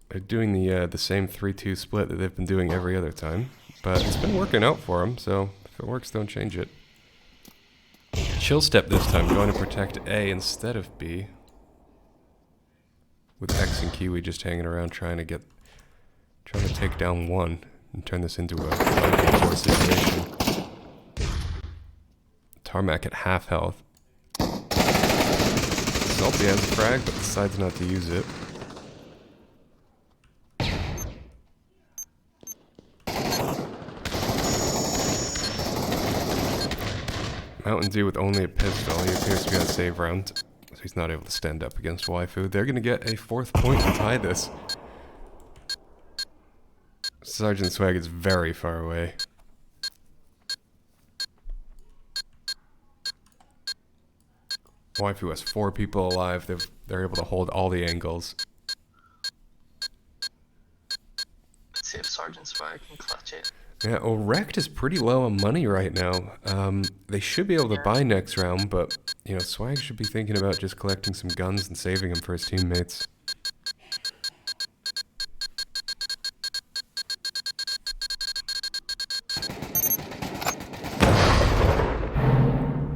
They're doing the same 3-2 split that they've been doing every other time, but it's been working out for them. So if it works, don't change it. Chill step this time, going to protect A instead of B. With X and Kiwi just hanging around trying to take down one and turn this into a 5-4 situation. Tarmac at half health. Salty has a frag, but decides not to use it. Mountain Dew with only a pistol. He appears to be on a save round, so he's not able to stand up against Waifu. They're going to get a 4th point to tie this. Sergeant Swag is very far away. Waifu has 4 people alive. They're able to hold all the angles.
Let's see if Sergeant Swag can clutch it.
Yeah, well, REKT is pretty low on money right now. They should be able to buy next round, but, you know, Swag should be thinking about just collecting some guns and saving them for his teammates.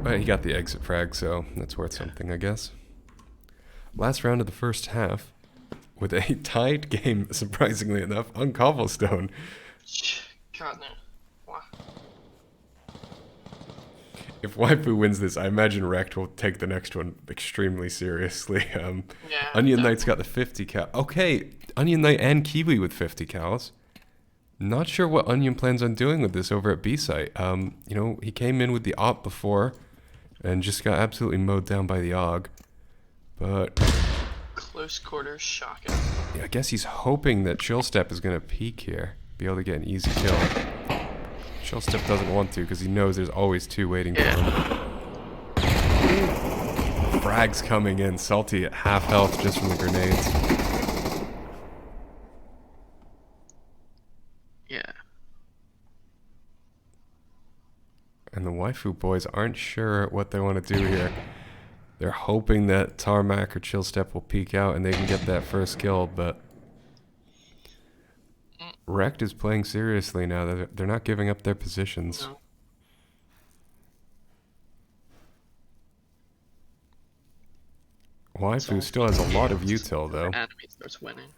But he got the exit frag, so that's worth something, I guess. Last round of the first half, with a tied game, surprisingly enough, on Cobblestone.
God no. Wow.
If Waifu wins this, I imagine REKT will take the next one extremely seriously.
Yeah,
Onion Knight's got the 50 cal. Okay, Onion Knight and Kiwi with 50 cals. Not sure what Onion plans on doing with this over at B site. You know, he came in with the op before and just got absolutely mowed down by the AUG. But
Close quarters, shocking.
yeah, I guess he's hoping that Chillstep is going to peek here. Be able to get an easy kill. Chillstep doesn't want to because he knows there's always 2 waiting for him. Frags coming in, Salty at half health just from the grenades.
Yeah.
And the Waifu boys aren't sure what they want to do here. They're hoping that Tarmac or Chillstep will peek out and they can get that first kill, but REKT is playing seriously now. They're not giving up their positions.
No.
Waifu still has a lot of util though.
Enemy starts winning.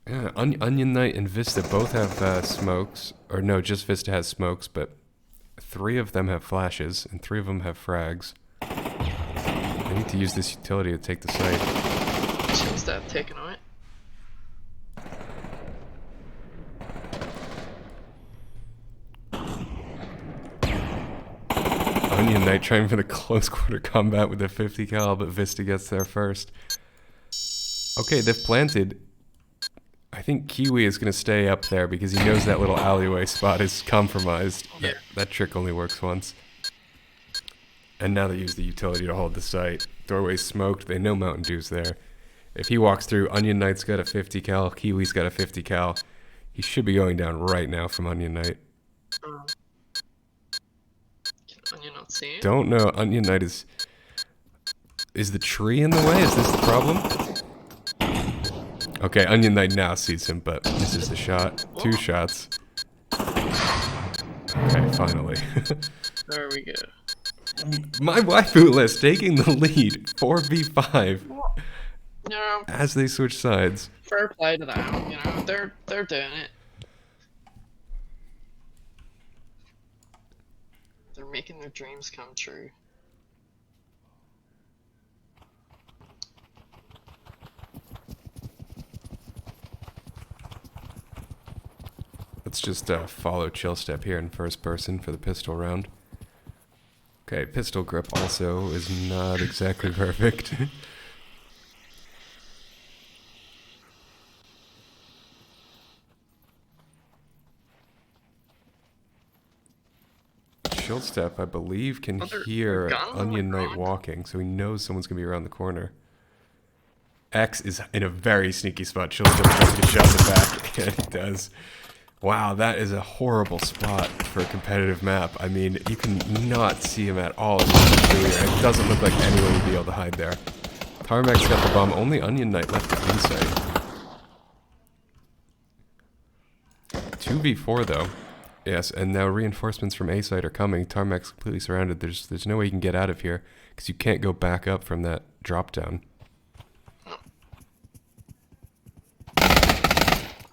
Yeah, Onion Knight and Vista both have smokes. Or no, just Vista has smokes, but 3 of them have flashes and 3 of them have frags. They need to use this utility to take the site.
Chill step taken on it.
Onion Knight trying for the close quarter combat with the 50 cal, but Vista gets there first. Okay, they've planted. I think Kiwi is going to stay up there because he knows that little alleyway spot is compromised.
Yeah.
That trick only works once. And now they use the utility to hold the site. Doorway's smoked, they know Mountain Dew's there. If he walks through, Onion Knight's got a 50 cal, Kiwi's got a 50 cal. He should be going down right now from Onion Knight. don't know. Onion Knight is the tree in the way? Is this the problem? Okay, Onion Knight now sees him, but misses the shot. 2 shots. Okay, finally.
There we go.
My waifu list taking the lead, 4v5,
You know,
as they switch sides.
fair play to them. You know, they're doing it. They're making their dreams come true.
Let's just follow Chill Step here in first person for the pistol round. Okay, pistol grip also is not exactly perfect. Chill Step, I believe, can hear Onion Knight walking, so he knows someone's gonna be around the corner. X is in a very sneaky spot. Chill Step just gets shot in the back, and he does. Wow, that is a horrible spot for a competitive map. I mean, you can not see him at all. It doesn't look like anyone would be able to hide there. Tarmac's got the bomb. Only Onion Knight left at inside. 2v4 though. Yes, and now reinforcements from A side are coming. Tarmac's completely surrounded. There's no way you can get out of here because you can't go back up from that drop down.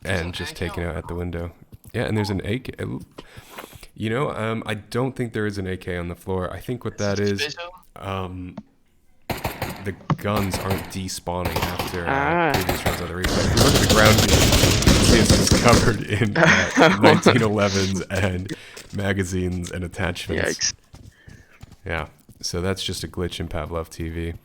And just taken out at the window. Yeah, and there's an AK. You know, I don't think there is an AK on the floor. I think what that is, the guns aren't despawning after previous rounds on the replay. If you look at the ground view, you can see it's just covered in 1911s and magazines and attachments.
Yikes.
Yeah, so that's just a glitch in Pavlov TV.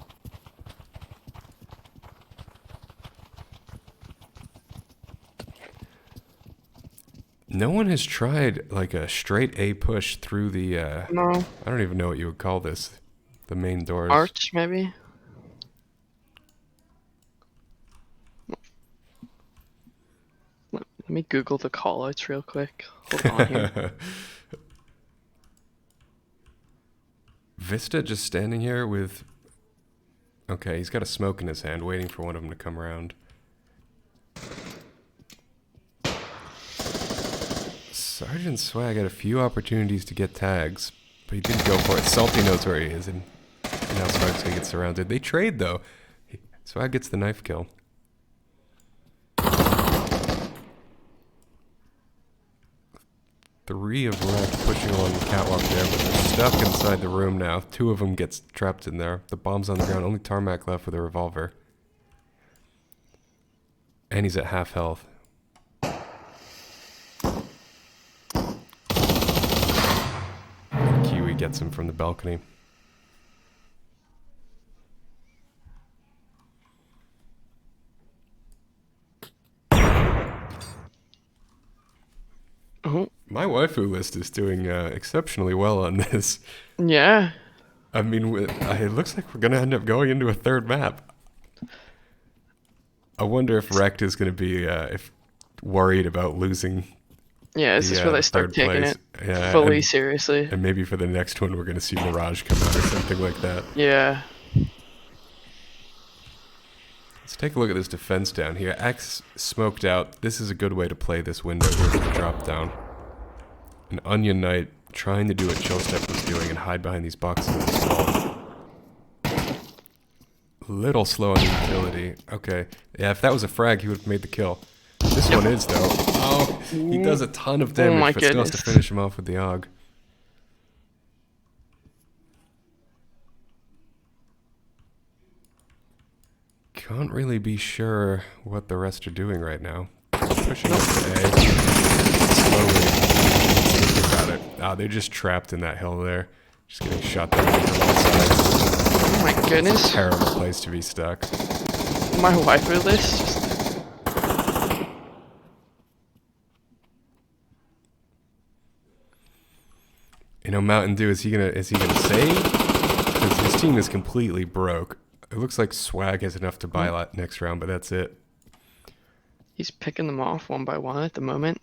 No one has tried like a straight A push through the
No.
I don't even know what you would call this. The main doors.
Arch, maybe? Let me Google the callouts real quick. Hold on here.
Vista just standing here with... Okay, he's got a smoke in his hand, waiting for one of them to come around. Sergeant Swag had a few opportunities to get tags, but he didn't go for it. Salty knows where he is, and now Swag's gonna get surrounded. They trade, though. Swag gets the knife kill. Three of REKT pushing along the catwalk there, but they're stuck inside the room now. 2 of them gets trapped in there. The bomb's on the ground. Only Tarmac left with a revolver. And he's at half health. Kiwi gets him from the balcony.
Oh.
My waifu list is doing exceptionally well on this.
Yeah.
I mean, it looks like we're going to end up going into a third map. I wonder if REKT is going to be worried about losing.
Yeah, is this where they start taking it fully seriously?
And maybe for the next one, we're going to see Mirage come out or something like that.
Yeah.
Let's take a look at this defense down here. X smoked out. This is a good way to play this window here with the drop down. An Onion Knight trying to do what Chill Step was doing and hide behind these boxes in this wall. Little slow on the utility. Okay. Yeah, if that was a frag, he would have made the kill. This one is, though. Oh, he does a ton of damage, but still has to finish him off with the AUG. Can't really be sure what the rest are doing right now. Pushing up to A. Slowly. Think about it. Ah, they're just trapped in that hill there. Just getting shot down from all sides.
Oh my goodness.
It's a terrible place to be stuck.
My waifu list just...
You know, Mountain Dew, is he gonna save? Because his team is completely broke. It looks like Swag has enough to buy next round, but that's it.
He's picking them off one by one at the moment.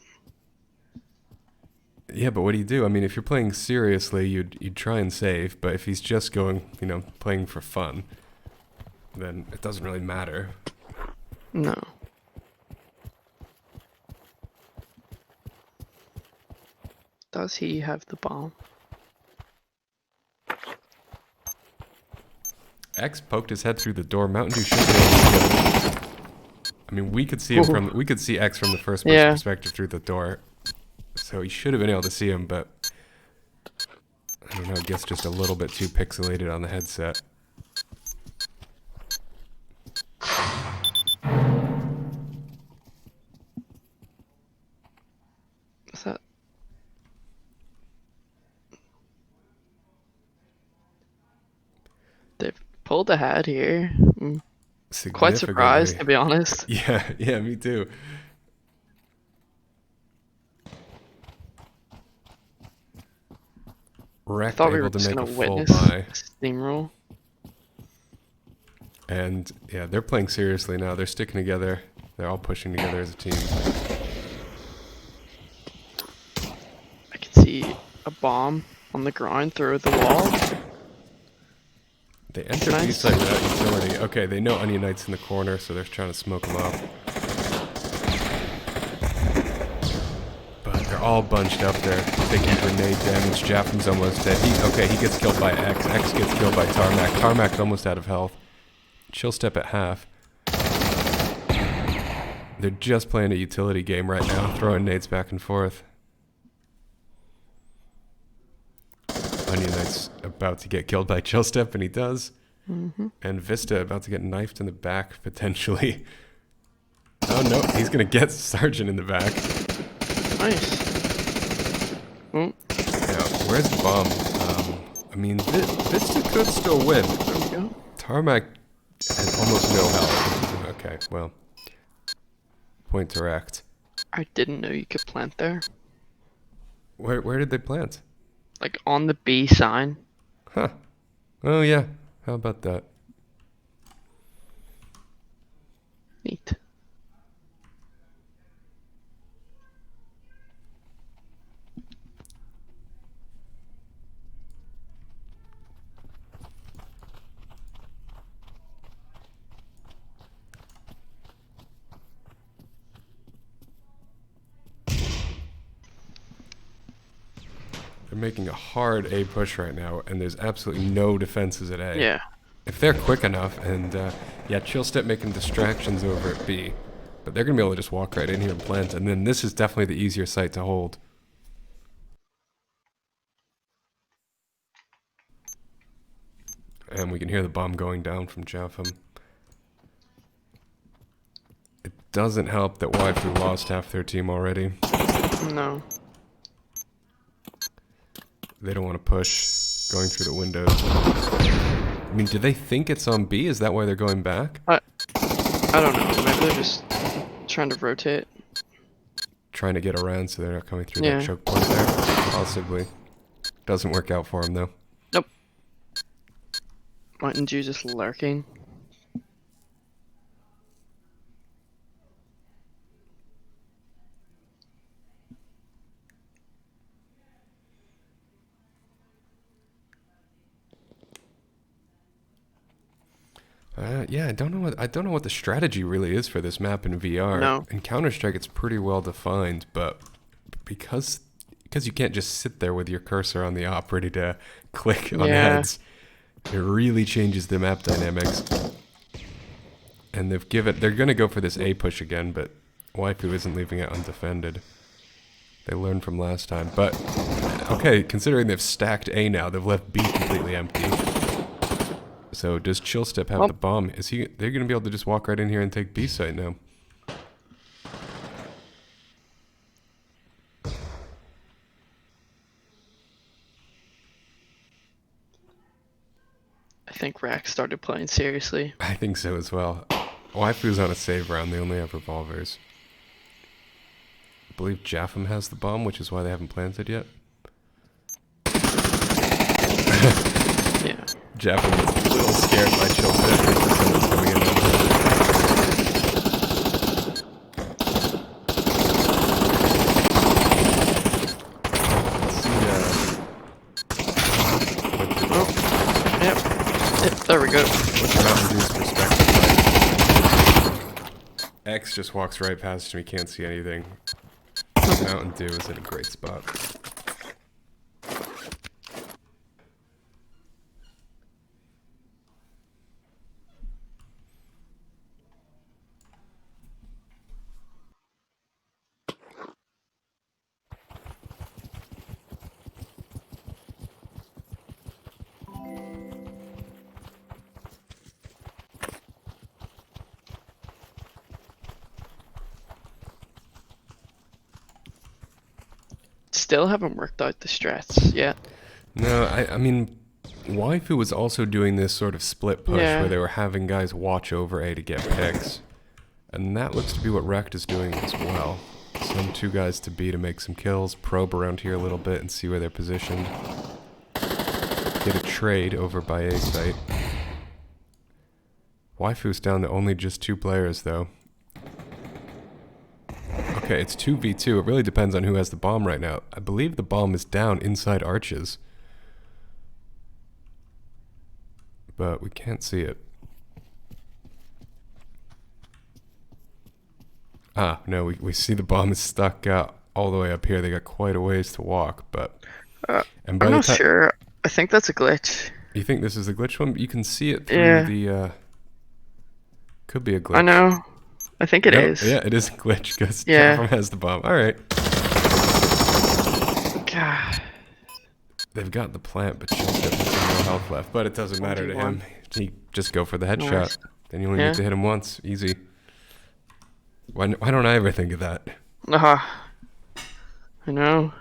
Yeah, but what do you do? I mean, if you're playing seriously, you'd try and save, but if he's just going, playing for fun, then it doesn't really matter.
No. Does he have the bomb?
X poked his head through the door. Mountain Dew should be able to see him. I mean, we could see him we could see X from the first person perspective through the door. So he should have been able to see him, but I don't know, it gets just a little bit too pixelated on the headset.
What's that? They've pulled ahead here. Quite surprised, to be honest.
Yeah, me too. REKT
Thought we
able
were
to
just
make a
gonna
full
witness
buy.
steamroll.
And yeah, they're playing seriously now. They're sticking together. They're all pushing together as a team.
I can see a bomb on the ground through the wall.
They enter B site without utility. Okay, they know Onion Knight's in the corner, so they're trying to smoke him up. But they're all bunched up there, taking grenade damage. Jaffam's almost dead. He gets killed by X. X gets killed by Tarmac. Tarmac's almost out of health. Chill step at half. They're just playing a utility game right now, throwing nades back and forth. Onion Knight's about to get killed by Chill Step, and he does. And Vista about to get knifed in the back, potentially. Oh no, he's going to get Sergeant in the back.
Nice.
Yeah, where's the bomb? I mean, Vista could still win.
There we go.
Tarmac has almost no health. Okay, well. Point to REKT.
I didn't know you could plant there.
Where did they plant?
Like on the B sign.
Huh. Oh yeah. How about that?
Neat.
They're making a hard A push right now, and there's absolutely no defenses at A.
Yeah.
If they're quick enough, and yeah, Chill Step making distractions over at B, but they're going to be able to just walk right in here and plant, and then this is definitely the easier site to hold. And we can hear the bomb going down from Jaffam. It doesn't help that Waifu lost half their team already.
No.
They don't want to push going through the windows. I mean, do they think it's on B? Is that why they're going back?
I don't know. Maybe they're just trying to rotate.
Trying to get around so they're not coming through
Yeah.
that choke point there. Possibly. Doesn't work out for them though.
Nope. Mountain Dew just lurking.
Yeah, I don't know what the strategy really is for this map in VR.
No.
In Counter-Strike, it's pretty well defined, but because you can't just sit there with your cursor on the op ready to click on heads, it really changes the map dynamics. And they're gonna go for this A push again, but Waifu isn't leaving it undefended. They learned from last time, but okay, considering they've stacked A now, they've left B completely empty. So does Chill Step have the bomb? They're going to be able to just walk right in here and take B site now.
I think REKT started playing seriously.
I think so as well. Waifu's on a save round. They only have revolvers. I believe Jaffam has the bomb, which is why they haven't planted yet.
Yeah.
Jaffam gets a little scared by Chill Step because someone's coming in.
There we go.
What's Mountain Dew's perspective like? X just walks right past me, can't see anything. Mountain Dew is in a great spot.
Still haven't worked out the strats yet.
No, I mean, Waifu was also doing this sort of split push
Yeah.
where they were having guys watch over A to get picks. And that looks to be what REKT is doing as well. Send 2 guys to B to make some kills, probe around here a little bit and see where they're positioned. Get a trade over by A site. Waifu's down to only just 2 players though. Okay, it's 2v2. It really depends on who has the bomb right now. I believe the bomb is down inside arches. But we can't see it. Ah, no, we see the bomb is stuck all the way up here. They got quite a ways to walk, but... and by
I'm
the
not
ti-
sure. I think that's a glitch.
You think this is a glitch one? You can see it through
Yeah.
the... Could be a glitch.
I know. I think it
No,
is.
Yeah, it is a glitch because
Yeah.
Jaffam has the bomb. Alright.
God.
They've got the plant, but just got no health left. But it doesn't matter to him. He just go for the headshot.
Nice.
Then you only
Yeah.
need to hit him once. Easy. Why don't I ever think of that?
I know.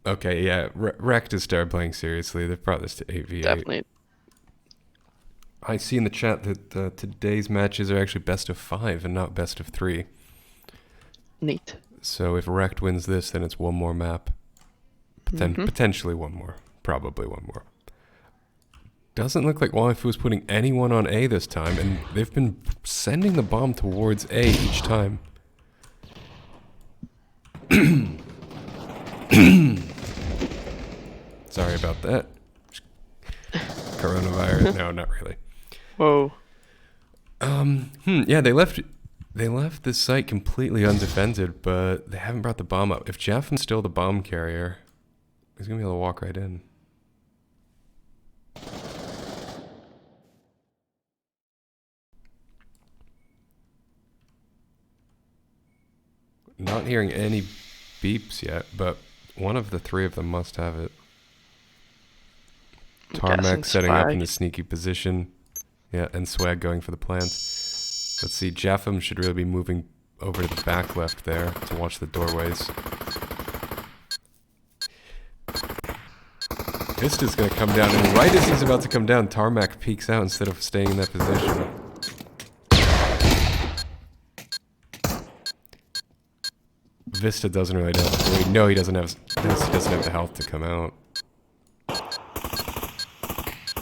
Okay, yeah. REKT has started playing seriously. They've brought this to 8v8.
Definitely.
I see in the chat that today's matches are actually best of 5 and not best of 3.
Neat.
So if REKT wins this, then it's one more map. Potentially one more. Probably one more. Doesn't look like Waifu is putting anyone on A this time, and they've been sending the bomb towards A each time. Sorry about that. Coronavirus. No, not really.
Whoa.
Yeah, they left this site completely undefended, but they haven't brought the bomb up. If Jaffam's still the bomb carrier, he's gonna be able to walk right in. Not hearing any beeps yet, but one of the 3 of them must have it.
I'm guessing
Tarmac setting up in
Swag.
a sneaky position. Yeah, and Swag going for the plant. Let's see, Jaffam should really be moving over to the back left there to watch the doorways. Vista's gonna come down, and right as he's about to come down, Tarmac peeks out instead of staying in that position. Vista doesn't really know. We know he doesn't have the health to come out.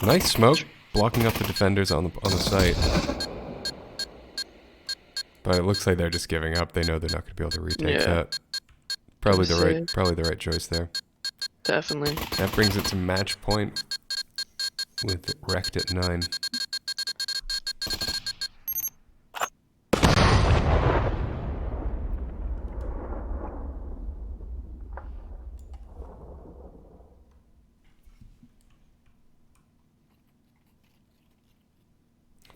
Nice smoke, blocking up the defenders on the site. But it looks like they're just giving up. They know they're not going to be able to retake
Yeah.
that. Probably the
Save.
right choice there.
Definitely.
That brings it to match point with REKT at 9.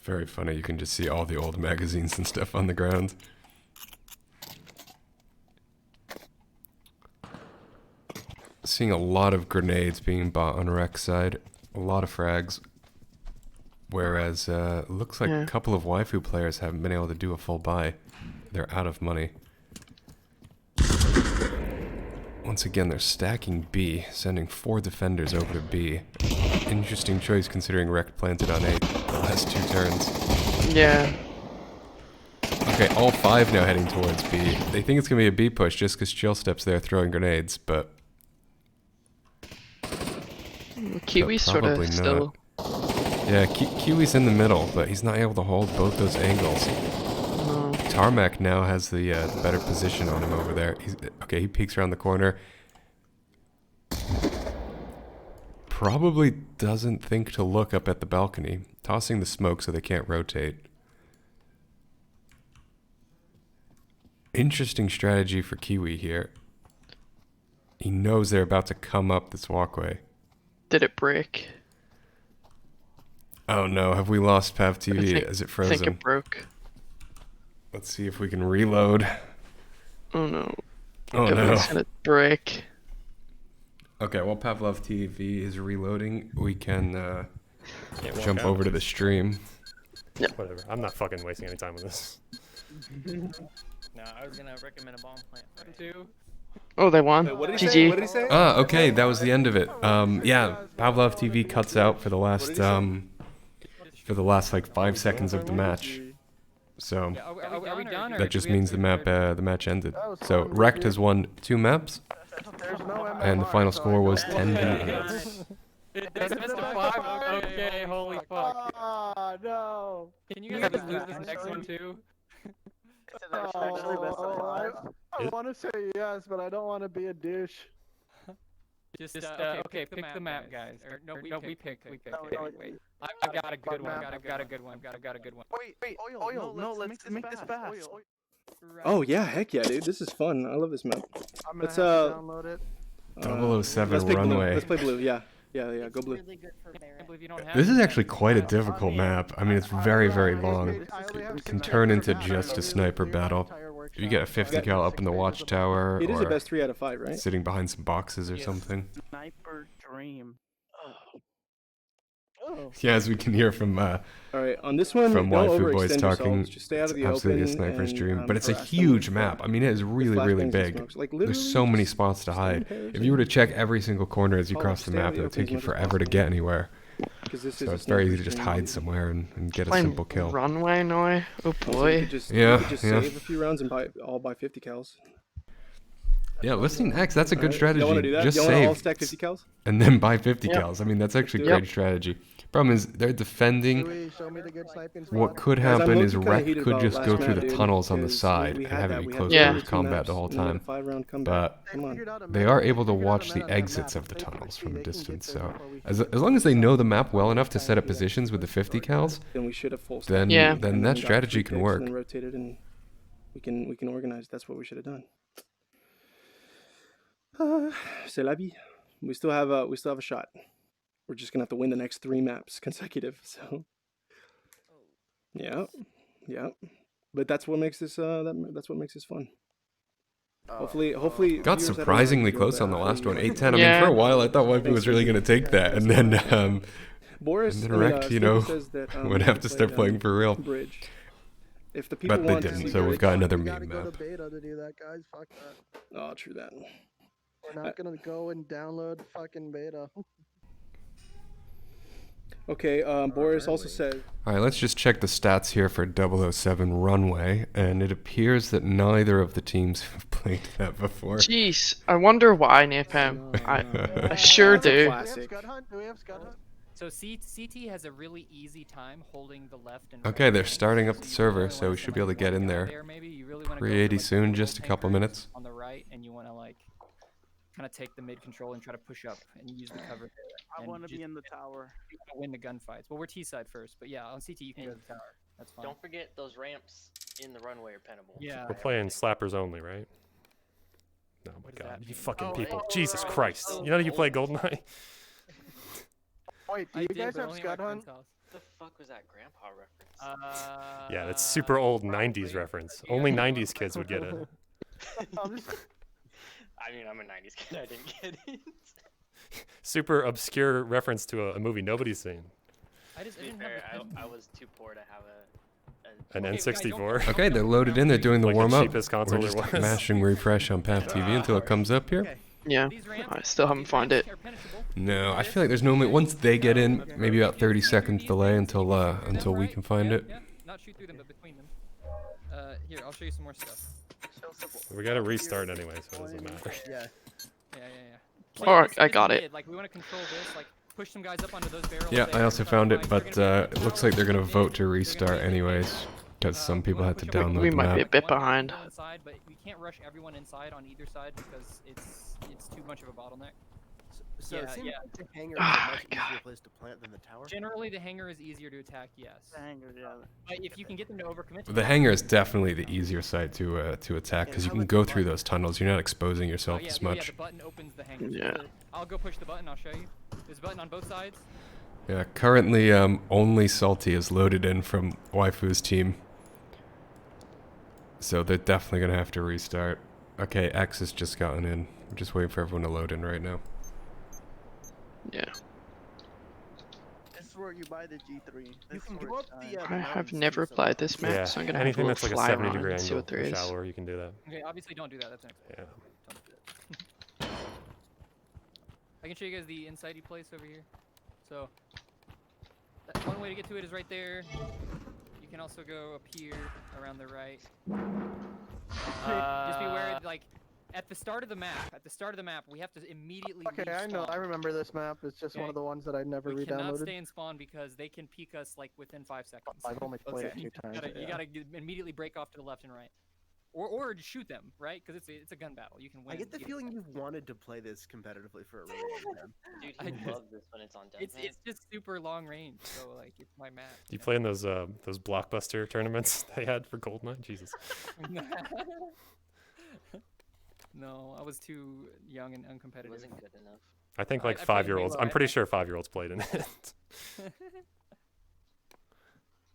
Very funny. You can just see all the old magazines and stuff on the ground. Seeing a lot of grenades being bought on REKT side. A lot of frags. Whereas it looks like
Yeah.
a couple of Waifu players haven't been able to do a full buy. They're out of money. Once again, they're stacking B, sending 4 defenders over to B. Interesting choice considering REKT planted on A the last 2 turns.
Yeah.
Okay, all 5 now heading towards B. They think it's going to be a B push just because Chill Step's there throwing grenades, but...
Kiwi's sort
probably
of
not.
still.
Yeah, Kiwi's in the middle, but he's not able to hold both those angles.
No.
Tarmac now has the better position on him over there. Okay, he peeks around the corner. probably doesn't think to look up at the balcony, tossing the smoke so they can't rotate. Interesting strategy for Kiwi here. He knows they're about to come up this walkway.
Did it break?
Oh no, have we lost Pav
I
TV?
think-
Is it
I think
frozen?
it broke.
Let's see if we can reload.
Oh no.
Oh no.
Everything's gonna break.
Okay, while Pavlov TV is reloading, we can
Can't walk
jump
out.
over to the stream.
Whatever. I'm not fucking wasting any time with this.
No, I was gonna recommend a bomb plant.
Two.
Oh, they won.
Wait, what did he say?
GG.
What did he say?
Ah, okay, that was the end of it. Yeah, Pavlov TV cuts out for the last like 5 seconds of the match. So
Yeah, are we done? Or
that
do
just
we have
means
to-
the match ended. So REKT has won 2 maps,
There's no
and the
MMR,
final
so I
score was
guess-
10-8.
It's best of 5. Okay, holy fuck.
Ah, no.
Can you guys lose this next one too?
I want to say yes, but I don't want to be a douche.
Just okay, pick the map, guys. Or no, we pick.
No,
Okay,
no,
wait. I've got a good one. I've got a good one. I've got a good one.
Wait, oil. No, let's make this fast.
Oh yeah, heck yeah, dude. This is fun. I love this map.
I'm gonna
Let's,
have to download it.
007
let's play blue.
runway.
Let's play blue. Yeah, go
It's
blue.
really good for
I
Barrett.
can't believe you don't have
This is
it.
actually quite a difficult map. I mean, it's very, very long. It can turn into just a sniper battle. If you get a 50 cal up in the watchtower,
It is a
or
best 3 out of 5, right?
sitting behind some boxes or something.
Sniper Dream.
Yeah, as we can hear from
All right, on this one,
from
don't
Waifu Boys
overextend
talking,
yourselves. Just stay out
it's
of the
absolutely a
open
sniper's
and,
dream. But it's a
harass them
huge
with,
map. I mean, it is really,
flashbangs
really
and
big.
smokes. Like,
There's
literally
so many
just
spots to
stay in
hide.
pairs
If you were
and
to check every single corner as you cross the
stay out
map,
of
it
the
would
open
take
as
you
much as
forever to
possible.
get anywhere.
'cause this
So
is a
it's very easy to
sniper's
just
dream.
hide somewhere and get a
Playing
simple kill.
runway now. Oh
Also,
boy.
You could just,
Yeah,
you could just
yeah.
save a few rounds and buy 50 cals.
Yeah, listening X, that's a good
Alright,
strategy.
Y'all want to do that?
Just
Y'all want to all
save
stack 50 cals?
and then buy 50
Yep.
cals. I mean, that's actually a
Yep.
great strategy. Problem is, they're defending.
Louis, show me the good sniping
What
spot.
could
Guys, I'm
happen is
low-key kinda
REKT
heated
could
about
just
last
go through
map,
the
dude,
tunnels on the
because
side
we
and
had
have
that.
it be
We had
close
that
Yeah.
quarters
two
combat
maps
the whole
and we had a
time.
5-round comeback.
But
Come on.
Figured out a
they
meta-
are able to
figured out a
watch the
meta on that
exits
map.
of the
If they can
tunnels
see,
from a
they can get
distance.
there
So
before we
as long as they know the map well enough to set up positions with the 50 cals,
Then we should have full stacked
then
Yeah.
then
and
that
got
strategy
3
can
picks
work.
And then rotated and we can organize. That's what we should have done. C'est la vie. We still have a shot. We're just gonna have to win the next 3 maps consecutive. So yeah. But that's what makes this that's what makes this fun. Hopefully
Got
viewers that don't
surprisingly
feel
close
bad.
on the last one,
Hopefully-
8-10. I mean,
Yeah.
for a while I thought Waifu was really going to take that, and then
Boris
and then REKT, you
Steve
know,
says that,
would have to start playing for real.
Bridge. If the people
But they
want to
didn't,
see
so we've
Bridge-
got another
We gotta
meme
go
map.
to beta to do that, guys. Fuck that.
Oh, true that.
We're not gonna go and download fucking beta.
Okay, Boris also said
All right, let's just check the stats here for 007 Runway, and it appears that neither of the teams have played that before.
Jeez, I wonder why, Napalm. I sure
That's a
do.
classic.
Do we have Scud Hunt?
So CT has a really easy time holding the left and
Okay,
right
they're
buttons,
starting up
so
the
you
server,
really
so
wanna
we
send,
should be able to
like,
get
one
in
guy
there.
Maybe you really wanna go
Pretty
for,
80
like, the
soon,
middle
just a couple
tankers
minutes.
on the right, and you want to like kind of take the mid control and try to push up and use the cover.
I
and
want to
just-
be in the tower.
You wanna win the gunfights. Well, we're T side first, but yeah, on CT you can go to the tower. That's fine.
Don't forget those ramps in the runway are pinnable.
Yeah.
We're playing slappers only, right? No, my
What does
God,
that
you
mean?
fucking
Oh,
people!
oh,
Jesus
right.
Christ!
Oh,
You know you play
oh.
GoldenEye?
Wait, do
I
you
did,
guys
but
have
only at my
Scud Hunt?
friend's house.
What the fuck was that grandpa reference?
Yeah, that's super old '90s
probably.
reference. Only '90s kids would get it.
I'm just-
I mean, I'm a 90s kid. I didn't get it.
Super obscure reference to a movie nobody's seen.
I just
To
I
be
didn't
fair,
have the
I was too poor to have a
An
Okay, guys, don't-
N64.
Okay, they're loaded in. They're doing the
Like the
warm up.
cheapest
We're
console there
just
was.
mashing refresh on Path TV until it comes up here.
Yeah,
These ramps-
I still haven't
these
found
ramps
it.
are penetrable.
No, I feel like there's normally once they get in, maybe about 30 seconds delay until we can find it.
Yeah, not shoot through them, but between them. Here, I'll show you some more stuff.
We gotta restart anyway, so it doesn't matter.
Yeah.
Yeah.
Alright,
This
I
is
got
mid,
it.
Like, we want to control this, like, push some guys up onto those barrels.
Yeah,
there,
I also
try to
found it,
find-
but
they're
it looks like they're gonna vote to restart anyways, because some people had to download
We
the
might be a
map.
bit behind.
Inside, but we can't rush everyone inside on either side because it's too much of a bottleneck.
So
Yeah,
it seems
yeah.
like the hangar is
Ah,
a much
God.
easier place to plant than the tower.
Generally, the hangar is easier to attack. Yes.
The hangar, yeah.
But if you can get them to overcommit. to
The
tower-
hangar is definitely the easier site to attack because you can go through those tunnels. You're not exposing
Oh,
yourself
yeah,
as
yeah,
much.
the button opens the hangar.
Yeah.
I'll go push the button. I'll show you. There's a button on both sides.
Yeah, currently only Salty is loaded in from Waifu's team. So they're definitely going to have to restart. Okay, X has just gotten in. We're just waiting for everyone to load in right now.
Yeah.
This is where you buy the G3.
You
This
can
is
go
where
up
it's
the.
I have
mountains
never
too
played this
sometimes.
map,
Yeah,
so I'm gonna have a
anything
little
that's like a
fly
70
around
degree
and see
angle
what there
or
is.
shallower, you can do that.
Okay, obviously don't do that. That's inexpensive.
Yeah.
Don't do that. I can show you guys the insidey place over here. So, one way to get to it is right there. You can also go up here, around the right. Just be aware, like, at the start of the map, we have to immediately
Okay,
leave
I know.
spawn.
I remember this map. It's just one
Okay.
of the ones that I never
We cannot
re-downloaded.
stay in spawn because they can peek us, like, within 5 seconds.
I've only played it
Okay.
a few times.
You gotta immediately break off to the left and right. Or shoot them, right? Because it's a gun battle. You can win.
I get the
either
feeling
side.
you've wanted to play this competitively for a really long time.
Dude,
I
he
just-
loves this when it's on deathmatch.
It's just super long range, so like it's my map.
Do you play in those blockbuster tournaments they had for Goldmine? Jesus.
No, I was too young and
It
uncompetitive.
wasn't good enough.
I think
I
like
played
5-year-olds.
Halo,
I'm pretty
I-
sure 5-year-olds played in it.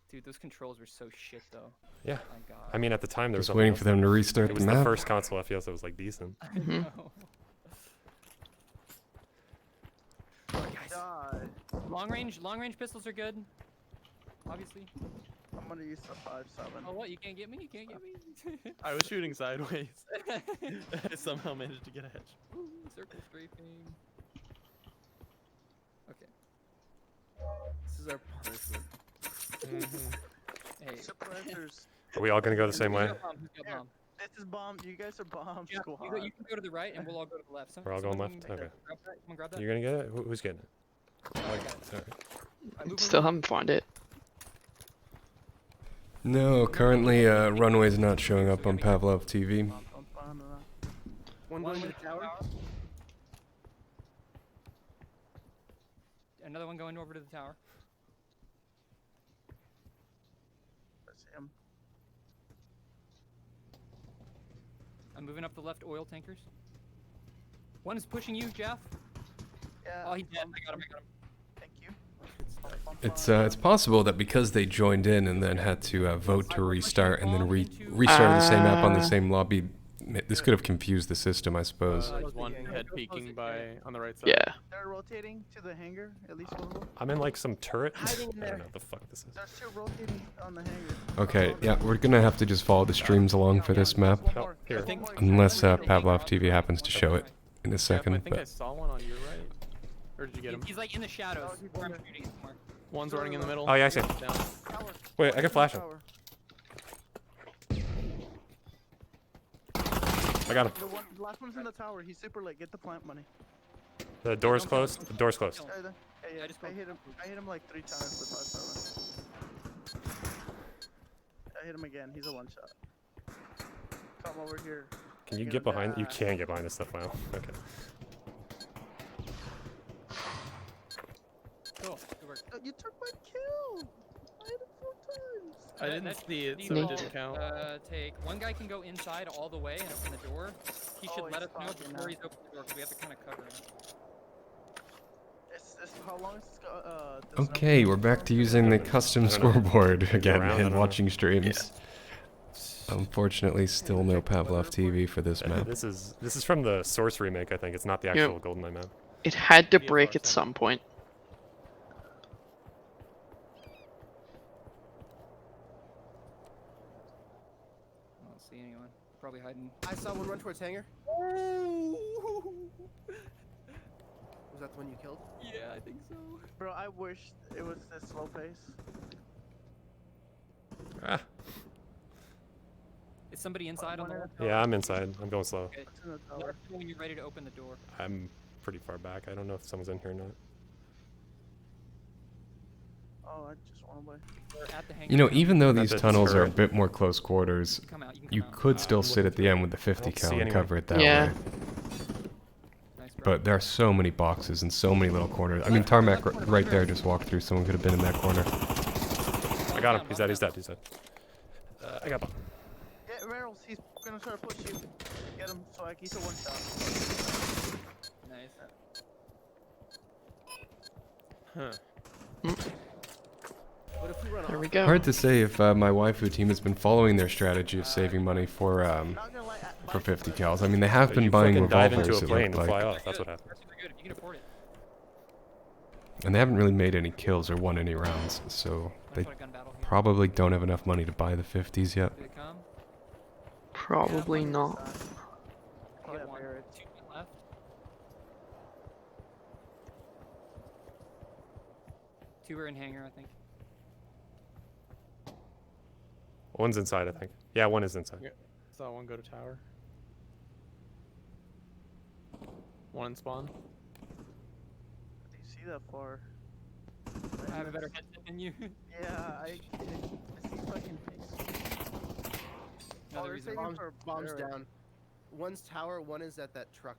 Dude, those controls were so shit though.
Yeah.
My God.
I mean, at the time there was
Just
nothing
waiting
else.
for them to restart
It
the
was the
map.
first console FPS that was like decent.
I
Mhm.
know. Guys,
die.
long range pistols are good. Obviously.
I'm gonna use the 5.7.
Oh what? You can't get me? You can't get me?
I was shooting sideways. I somehow managed to get a headshot.
Ooh, circle strafing. Okay.
This is our punishment.
Hey.
Suppressors.
Are we all gonna go the same way?
Who's got bomb?
This is bomb. You guys are bomb
Yeah,
squad.
you can go to the right and we'll all go to the left.
We're all going
Someone
left?
can
Okay.
grab that. Someone grab that.
You're gonna get it? Who's getting it?
I got it.
Alright.
Alright, move,
Still
move,
haven't found it.
No, currently Runway's not showing up on Pavlov TV.
One going to the tower.
Another one going over to the tower.
That's him.
I'm moving up the left oil tankers. One is pushing you, Jeff.
Yeah.
Oh, he's dead. I got him.
Thank you.
It's possible that because they joined in and then had to vote to restart and then restart the same map on the same lobby, this could have confused the system, I suppose.
There's one head peeking by on the right side.
Yeah.
They're rotating to the hangar. At least one of them.
I'm in like some turret. I
Hiding in
don't
there.
know what the fuck this is.
There's two rotating on the hangar.
Okay, yeah, we're gonna have to just follow the streams along for this map,
One more.
here.
There's one more.
unless Pavlov TV happens to show it in a
Jeff, I
second.
think I
But
saw one on your right. Or did you get him?
He's like in the shadows.
Oh, he's
Where I'm
there.
shooting somewhere.
One's running in the middle.
Oh, yeah, I see.
Down.
Tower.
Wait, I can flash him.
Tower.
I got him.
The last one's in the tower. He's super late. Get the plant money.
The door's closed. The door's closed.
Hey,
I just
I hit him. I hit him like 3 times with 5.7. I hit him again. He's a one shot. Come over here.
Can you
Get
get
him
behind? You
back.
can get behind this stuff. Wow. Okay.
Cool. Good work.
You took my kill. I hit him 4 times.
I didn't
That-
see it,
these
so it
all,
didn't count.
Take one guy can go inside all the way and open the door. He should
Oh,
let
he's
us know
talking
before
now.
he's opened the door because we have to kind of cover him.
How long is this? The
okay, we're back to using the custom
I don't know.
scoreboard again
around, I don't
and
know.
watching streams. Unfortunately, still no Pavlov TV for this map.
This is from the Source remake, I think. It's not the actual GoldenEye map.
It had to break at some point.
I don't see anyone. Probably hiding.
I saw one run towards hangar. Was that the one you killed?
Yeah, I think so.
Bro, I wish it was this slow pace.
Ah.
Is somebody inside on the left?
Yeah, I'm inside. I'm going slow.
Okay.
It's in the
Let
tower.
us know when you're ready to open the door.
I'm pretty far back. I don't know if someone's in here or not.
Oh, I just went away.
We're at the hangar.
You know, even though
At
these
the
tunnels are a
turret.
bit more close quarters,
Come out. You can
you
come out.
could still sit at the end with the 50
don't see
cal and
anyone.
cover it that
Yeah.
way.
Nice
But there are so many boxes and so many little corners. I mean, Tarmac right there just walked through. Someone could have been in that corner.
I got him. He's dead. He's dead. He's dead. I got bomb.
Get Rails, he's gonna try to push you. Get him, so like he's a one shot.
Nice.
Huh.
What if we run
There
off?
we go.
Hard to say if my waifu team has been following their strategy of saving money for 50 cals. I mean, they have been
You
buying
fucking dive
revolvers.
into a
It
plane
looked
and fly
like,
off. That's what happens.
Super good if you can afford it.
and they haven't really made any kills or won any rounds. So they
Gun battle here.
probably don't have enough money to buy the 50s yet.
Do they come?
Probably not.
Oh,
Get
yeah,
one.
Barrett.
2 left. 2 are in hangar, I think.
One's inside, I think. Yeah, one is inside.
Yeah. Saw one go to tower. One in spawn.
Do you see that far?
I have a better headset than you.
Yeah, I see fucking face.
Another
Oh,
reason.
bombs down. One's tower, one is at that truck.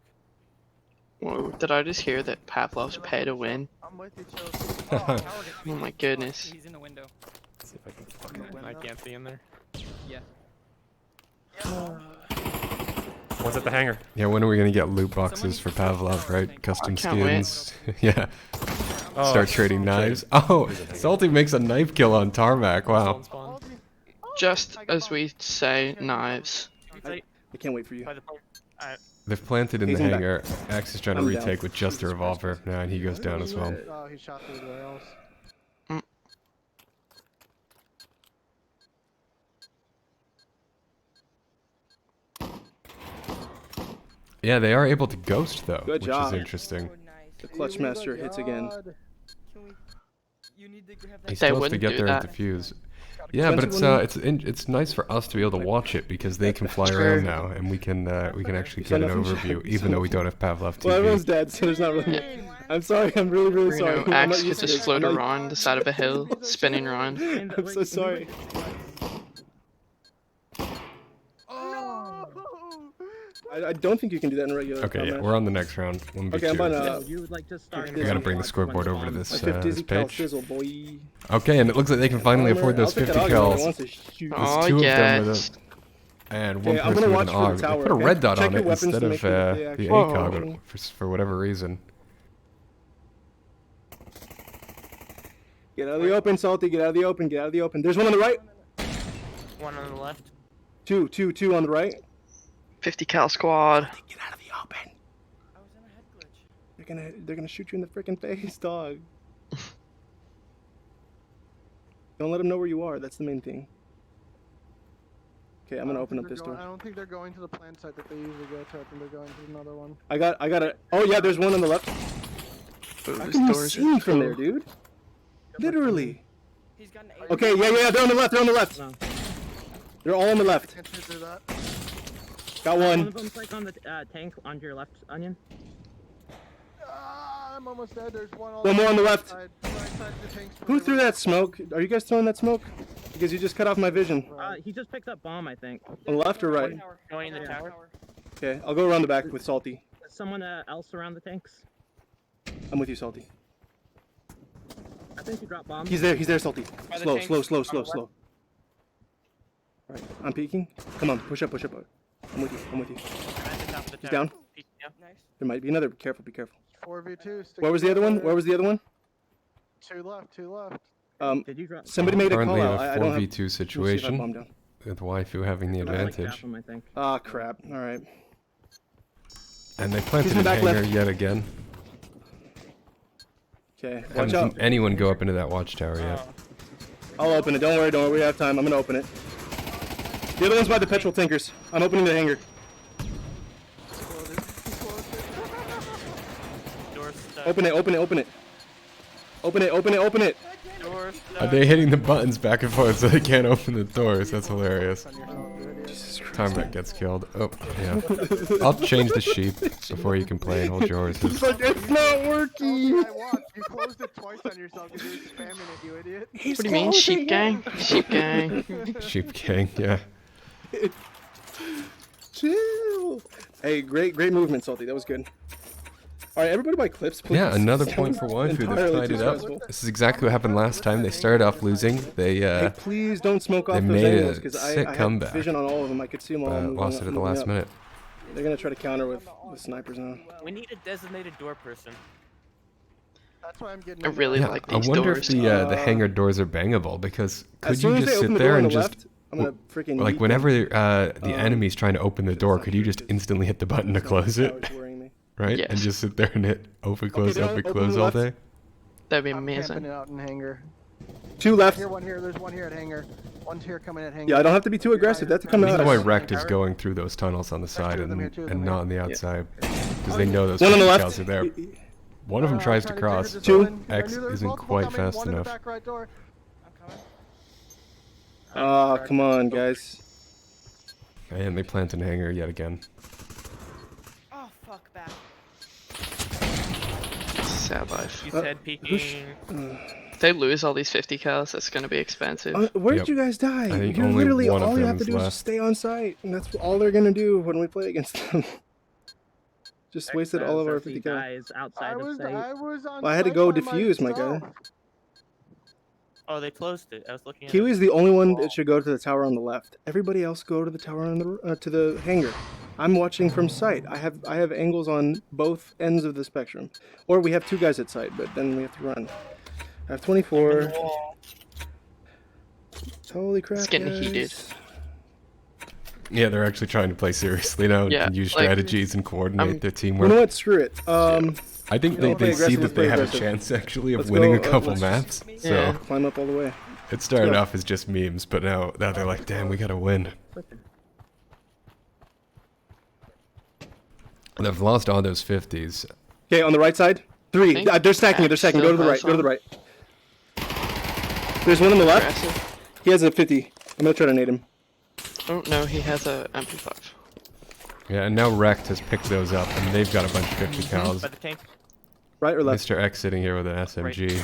Whoa, did I just hear that Pavlov's pay to win?
I'm with you, Joe.
Oh my goodness.
He's in the window.
Let's see if I can.
window.
I can't see in there.
Yeah.
One's at the hangar.
Yeah, when are we gonna get loot boxes
Someone
for
needs to
Pavlov,
tower, I
right?
think.
Custom
I can't wait.
skins. Yeah.
Oh,
Start trading knives. Oh, Salty makes a knife kill on Tarmac.
Still
Wow.
in spawn.
Just as we say, knives.
I can't wait for you.
By the plane. Alright.
They've planted in
He's
the
in back.
hangar. Axe is trying to
I'm down.
retake with just a
Jesus
revolver.
Christ.
Nah, and he goes down as well.
Oh, he shot through the rails.
Yeah, they are able to ghost though,
Good
which
job.
is interesting.
Oh, nice.
The clutch master hits again.
Can we? You need to grab
He
that.
still has to
wouldn't
get
do
there and
that.
defuse. Yeah, but it's nice for us to be able to watch it because they can fly around now and we can actually get an overview even though we don't have Pavlov
Well, everyone's
TV.
dead, so there's not really. I'm sorry. I'm really, really sorry.
Bruno,
I'm not
Axe could
used to
just
this.
float
I'm not-
around the side of a hill, spinning around.
I'm so sorry. I don't think you can do that in regular.
Okay, yeah,
combat.
we're on the next round. 1v2.
Okay, I'm on
You would like to start.
We gotta bring the scoreboard over to
My
this,
50
this
dizzy cal
page.
sizzle, boy.
Okay, and it looks like they can finally
Armor,
afford those
I'll pick
50
an auger when it
kills.
wants to shoot.
There's
Oh,
2 of them
yes.
with a, and one
Okay, I'm
person
gonna
with an
watch for
AUG.
the
They
tower,
put a
okay?
red dot
Check
on
your
it
weapons
instead
to
of
make sure that they
the
actually
ACOG
work.
for whatever reason.
Get out of the open, Salty. Get out of the open. Get out of the open. There's one on the right.
One on the left.
Two on the right.
50 cal squad.
Get out of the open.
I was in a head glitch.
They're gonna shoot you in the freaking face, dog. Don't let them know where you are. That's the main thing. Okay, I'm gonna open up this door.
I don't think they're going to the plant site that they usually go to. I think they're going to another one.
I got a. Oh yeah, there's one on the left.
Ooh,
How
this
can you
door's
see me from
cool.
there, dude? Literally.
He's got an 8.
Okay, yeah, they're on the left. They're on the left. They're all on the left.
Can't do that.
Got
One
one.
of them's like on the tank on your left, Onion.
I'm almost dead. There's one.
One more on the left.
Side, right side of the tanks.
Who threw that smoke? Are you guys throwing that smoke? Because you just cut off my vision.
He just picked up bomb, I think.
On the left or right?
Going in the tower.
Okay, I'll go around the back with Salty.
Someone else around the tanks?
I'm with you, Salty.
I think you dropped bomb.
He's there, Salty.
By the
Slow,
tanks,
slow.
on the left.
Alright, I'm peeking. Come on, push up. I'm with you.
I'm at the top of the
He's
tower.
down.
Yeah.
Nice.
There might be another. Be careful.
4v2.
Where was the other one? Where was the other one?
Two left.
Did you drop
Somebody made a call
Currently
out.
a
I don't have.
4v2
Let me see if I
situation
bomb down.
with waifu having the
I like
advantage.
Chatham, I think.
Ah, crap. Alright.
And they planted
He's in
in
the back
hangar
left.
yet again.
Okay,
Haven't
watch out.
seen anyone go up into that watchtower yet.
I'll open it. Don't worry. We have time. I'm gonna open it. The other one's by the petrol tankers. I'm opening the hangar.
Door's stuck.
Open it. Open it.
Door's
Are
stuck.
they hitting the buttons back and forth so they can't open the doors? That's hilarious. Tarmac gets killed. Oh, yeah. I'll change the sheep before you complain. Hold your horses.
It's like, it's not working.
I watched. You closed it twice on yourself because you were spamming it, you idiot.
What do you mean, sheep gang? Sheep gang.
Sheep gang, yeah.
Chill. Hey, great movement, Salty. That was good. All right, everybody buy clips, please.
Yeah, another point for Waifu. They've
Entirely
tied
too
it up.
stressful.
This is exactly what happened last time. They started off losing. They
Hey, please don't smoke
they
off those
made
angles
a
because
sick
I had
comeback,
vision on all of them. I could see them all.
but lost it at the last minute.
They're gonna try to counter with snipers now.
We need a designated door person.
That's why I'm getting.
I really
Yeah,
like
I
these
wonder
doors.
if the hangar doors are bangable, because could
As soon
you
as
just
they open
sit
the
there
door on
and
the
just
left, I'm gonna freaking
like
yeet
whenever
them.
the enemy's trying to open the door, could you just instantly hit the button to close it?
It's worrying me.
Right? And
Yes.
just sit there and hit open, close,
they're
open,
open
close
the
all
left.
day?
That'd be
I'm
amazing.
camping out in hangar.
2 left.
Here, one here. There's one here at hangar. One's here coming at hangar.
Yeah, I don't have to be too aggressive. They have to come
This
out.
is why
us.
REKT is going through those tunnels on the side
two of them here,
and,
two of them
and
here.
not on the outside. Because they know those
One on the
cows
left.
are there. One of them tries to cross,
Two.
but X isn't quite fast
one in the
enough.
back right door.
Ah, come on, guys.
And they plant an hangar yet again.
Oh, fuck back.
Sad life.
You said peeking.
If they lose all these 50 cals, that's gonna be expensive.
Where
Yep.
did you guys die?
I think
You're
only
literally
one of
all you have
them
to
is
do is
left.
just stay on site, and that's all they're gonna do when we play against them. Just wasted all of our 50 cal.
guys outside of site.
I was on.
Well, I had to
site
go
by
defuse, my guy.
myself.
Oh, they closed it. I was looking at
Kiwi's the only one that should go to the tower on the left. Everybody else go to the tower on the to the hangar. I'm watching from sight. I have angles on both ends of the spectrum. Or we have 2 guys at sight, but then we have to run. I have 24. Holy crap!
It's getting
guys.
heated.
Yeah, they're actually trying to play seriously now
Yeah,
and use
like,
strategies and coordinate their
You
teamwork.
know what? Screw it.
I think
You know,
they
play
see
aggressive,
that
let's
they
play
have a
aggressive.
chance actually of
Let's
winning
go,
a couple
let's
maps.
just-
So
Climb up all the way.
it started
Go.
off as just memes, but now they're like, damn, we gotta win. And they've lost all those 50s.
Okay, on the right side. 3.
think
They're stacking it. They're stacking. Go to the right. Go to the right. There's one on the left.
Aggressive.
He has a 50. I'm gonna try to nade him.
Oh no, he has a MP5.
Yeah, and now REKT has picked those up, and they've got a bunch of 50 cals.
by the tank.
Right or left?
Mr. X sitting here with an SMG.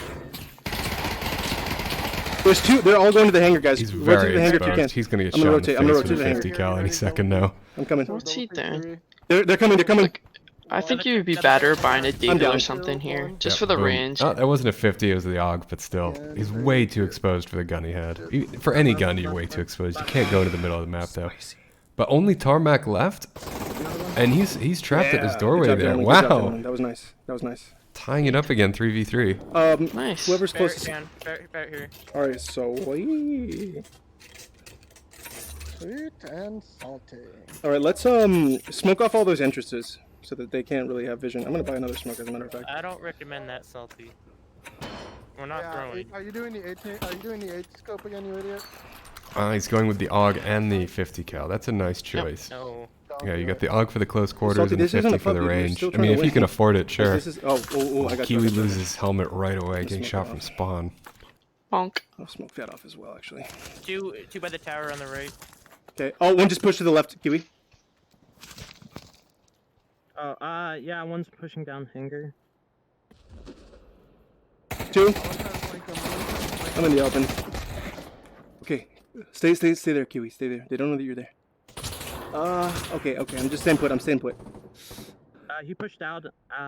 There's 2. They're all going to the hangar, guys.
He's
Rotate
very
the hangar if you
exposed.
can.
He's gonna get
I'm
shot
gonna
in the
rotate. I'm gonna
face with a
rotate the
50
hangar.
cal any second now.
I'm coming.
What's he doing?
They're coming. They're coming.
I think you would be better buying a Deagle
down.
or something here, just
Yeah,
for the
boom.
range.
Oh, that wasn't a 50, it was the AUG, but still. He's way too exposed for the gun he had. For any gun, you're way too exposed. You can't go to the middle of the map, though. But only Tarmac left? And he's trapped at his
Yeah,
doorway
good job,
there.
gentlemen, good job,
Wow!
gentlemen. That was nice. That was nice.
Tying it up again, 3v3.
Nice.
Whoever's
Barrett
closest.
down. Barrett here.
All right, so we.
Sweet and salty.
All right, let's smoke off all those entrances so that they can't really have vision. I'm gonna buy another smoke, as a matter of fact.
I don't recommend that, Salty. We're not
Yeah,
throwing.
Are you doing the 18? Are you doing the 8 scope again, you idiot?
He's going with the AUG and the 50 cal. That's a nice choice.
No.
Yeah, you got the AUG for the close quarters
Salty,
and the
this isn't
50
a
for the
puppy, we're
range.
still
I
trying
mean,
to
if you
win.
can afford it, sure.
This is. Oh, I got
Kiwi
you.
loses his helmet right away, getting
smoke
shot
it
from
off.
spawn.
Bonk.
I'll smoke that off as well, actually.
Two by the tower on the right.
Okay. Oh, one just pushed to the left, Kiwi.
Oh, yeah, one's pushing down hangar.
2. I'm in the open. Okay. Stay there, Kiwi. Stay there. They don't know that you're there. Okay. I'm just staying put. I'm staying put.
He pushed out.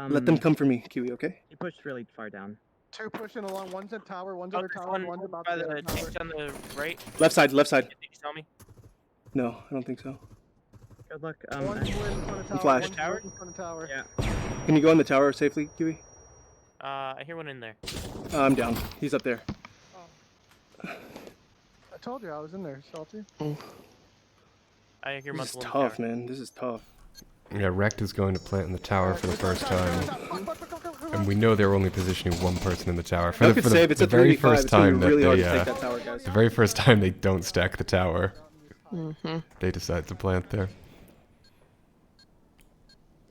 Let them come for me, Kiwi. Okay.
He pushed really far down.
2 pushing along. One's at tower. One's
Oh,
under
there's
tower.
one
One's about
by
to
the
get tower.
tanks on the right.
Left side.
Did you tell me?
No, I don't think so.
Good luck.
One's in front of tower.
flashed.
One's right in front of tower.
Yeah.
Can you go in the tower safely, Kiwi?
I hear one in there.
I'm down. He's up there.
I told you I was in there, Salty.
I hear
This is
multiple in the
tough,
tower.
man. This is tough.
Yeah, REKT is going to plant in the tower for the first time. And we know they're only positioning one person in the tower. For
I
the,
could
for
save.
the,
It's
the
a
very
3v5.
first
It's gonna
time
be really
that
hard
they,
to take that tower, guys.
the very first time they don't stack the tower,
Mm-hmm.
they decide to plant there.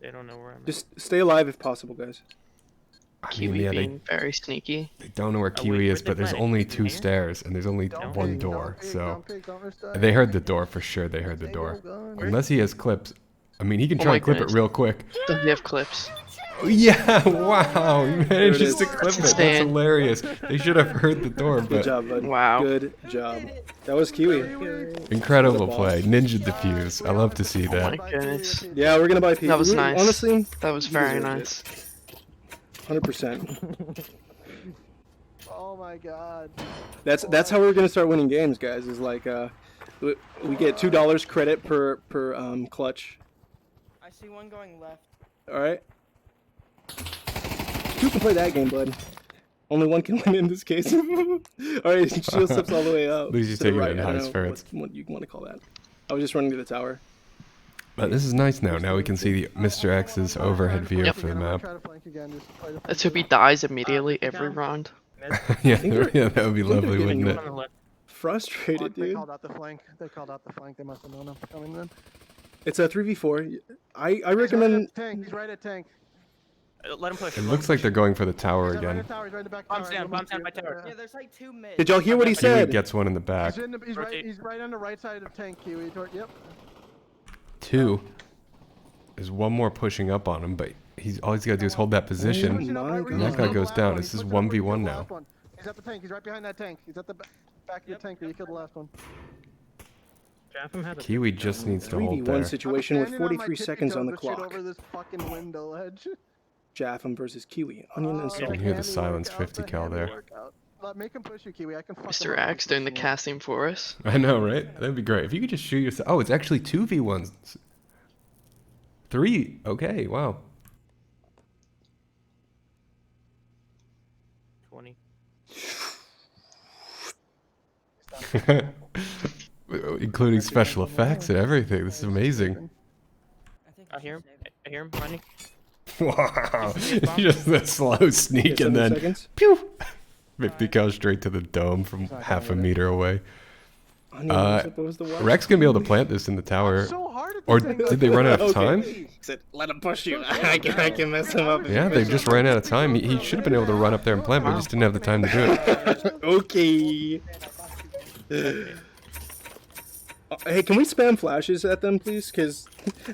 They don't know where I'm at.
Just stay alive if possible, guys.
I
Kiwi
mean, yeah,
being very sneaky.
they don't know where
Oh,
Kiwi
wait,
is,
where'd they
but there's
plant it?
only
In the
2
hangar?
stairs, and there's only
Don't
one
peek,
door,
don't peek,
so...
don't peek, don't restart.
They heard the door for sure, they heard the
Stay
door.
gun.
Unless he has clips. I mean, he can
Oh
try
my
and clip it
goodness.
real quick.
Does he have clips?
Yeah, wow, he manages to
is.
clip it. That's
Stan.
hilarious. They should have heard the door,
Good
but
job, bud.
Wow.
Good job. That was Kiwi.
incredible
Boss.
play. Ninja defuse. I love to see
Oh my
that.
goodness.
Yeah, we're gonna buy P.
That was nice.
Honestly,
That was
you
very
deserved
nice.
100%.
Oh my god.
That's how we're gonna start winning games, guys. Is like we get $2 credit per clutch.
I see one going left.
All right. Two can play that game, bud. Only one can win in this case. All right, shield steps all the way up.
At least you're
to the
taking it
right.
in
I
high
don't know
spirits.
what you want to call that. I was just running to the tower.
But this is nice now. Now we can see the Mr. X's overhead view
Yep.
for the map.
Let's hope he dies immediately every round.
Yeah, that would be lovely, wouldn't it?
Frustrated,
They
dude.
called out the flank. They called out the flank. They must have known I'm coming in.
It's a 3v4. I
He's right
recommend.
at tank. He's right at tank.
Let him push.
It looks like they're going for the tower
He's right
again.
at tower. He's right in the back
Bombs
tower.
down, bombs down by tower.
Yeah, there's like 2 mid.
Did y'all hear what he
Kiwi
said?
gets one in the back.
He's right on the right side of tank, Kiwi. Yep.
2. There's one more pushing up on him, but all he's got to do is hold that position, and that guy goes down. This is 1v1 now.
He's at the tank. He's right behind that tank. He's at the back of the tank where you killed the last one.
Kiwi just needs to hold
3v1
there.
situation with
Standing on my
43
tippy
seconds on the
toes with shit
clock.
over this fucking window ledge.
Jaffam versus Kiwi. Onion and
You
salt.
can hear the silence 50 cal there.
Make him push you, Kiwi. I can fuck
Mr.
him up.
Axe doing the casting for us.
I know, right? That'd be great. If you could just shoot yourself. Oh, it's actually 2v1s. 3. Okay, wow.
20.
Including special effects and everything. This is amazing.
I hear him. I hear him running.
Wow. Just a slow sneak and
7
then
seconds.
pew! 50 cal straight to the dome from half a meter away.
Onion, what was the word?
Rek's gonna be able to plant this in the tower. Or did they run out of time?
Said, let him push you. I can mess him up.
Yeah, they just ran out of time. He should have been able to run up there and plant, but he just didn't have the time to do it.
Okay. Hey, can we spam flashes at them, please? Because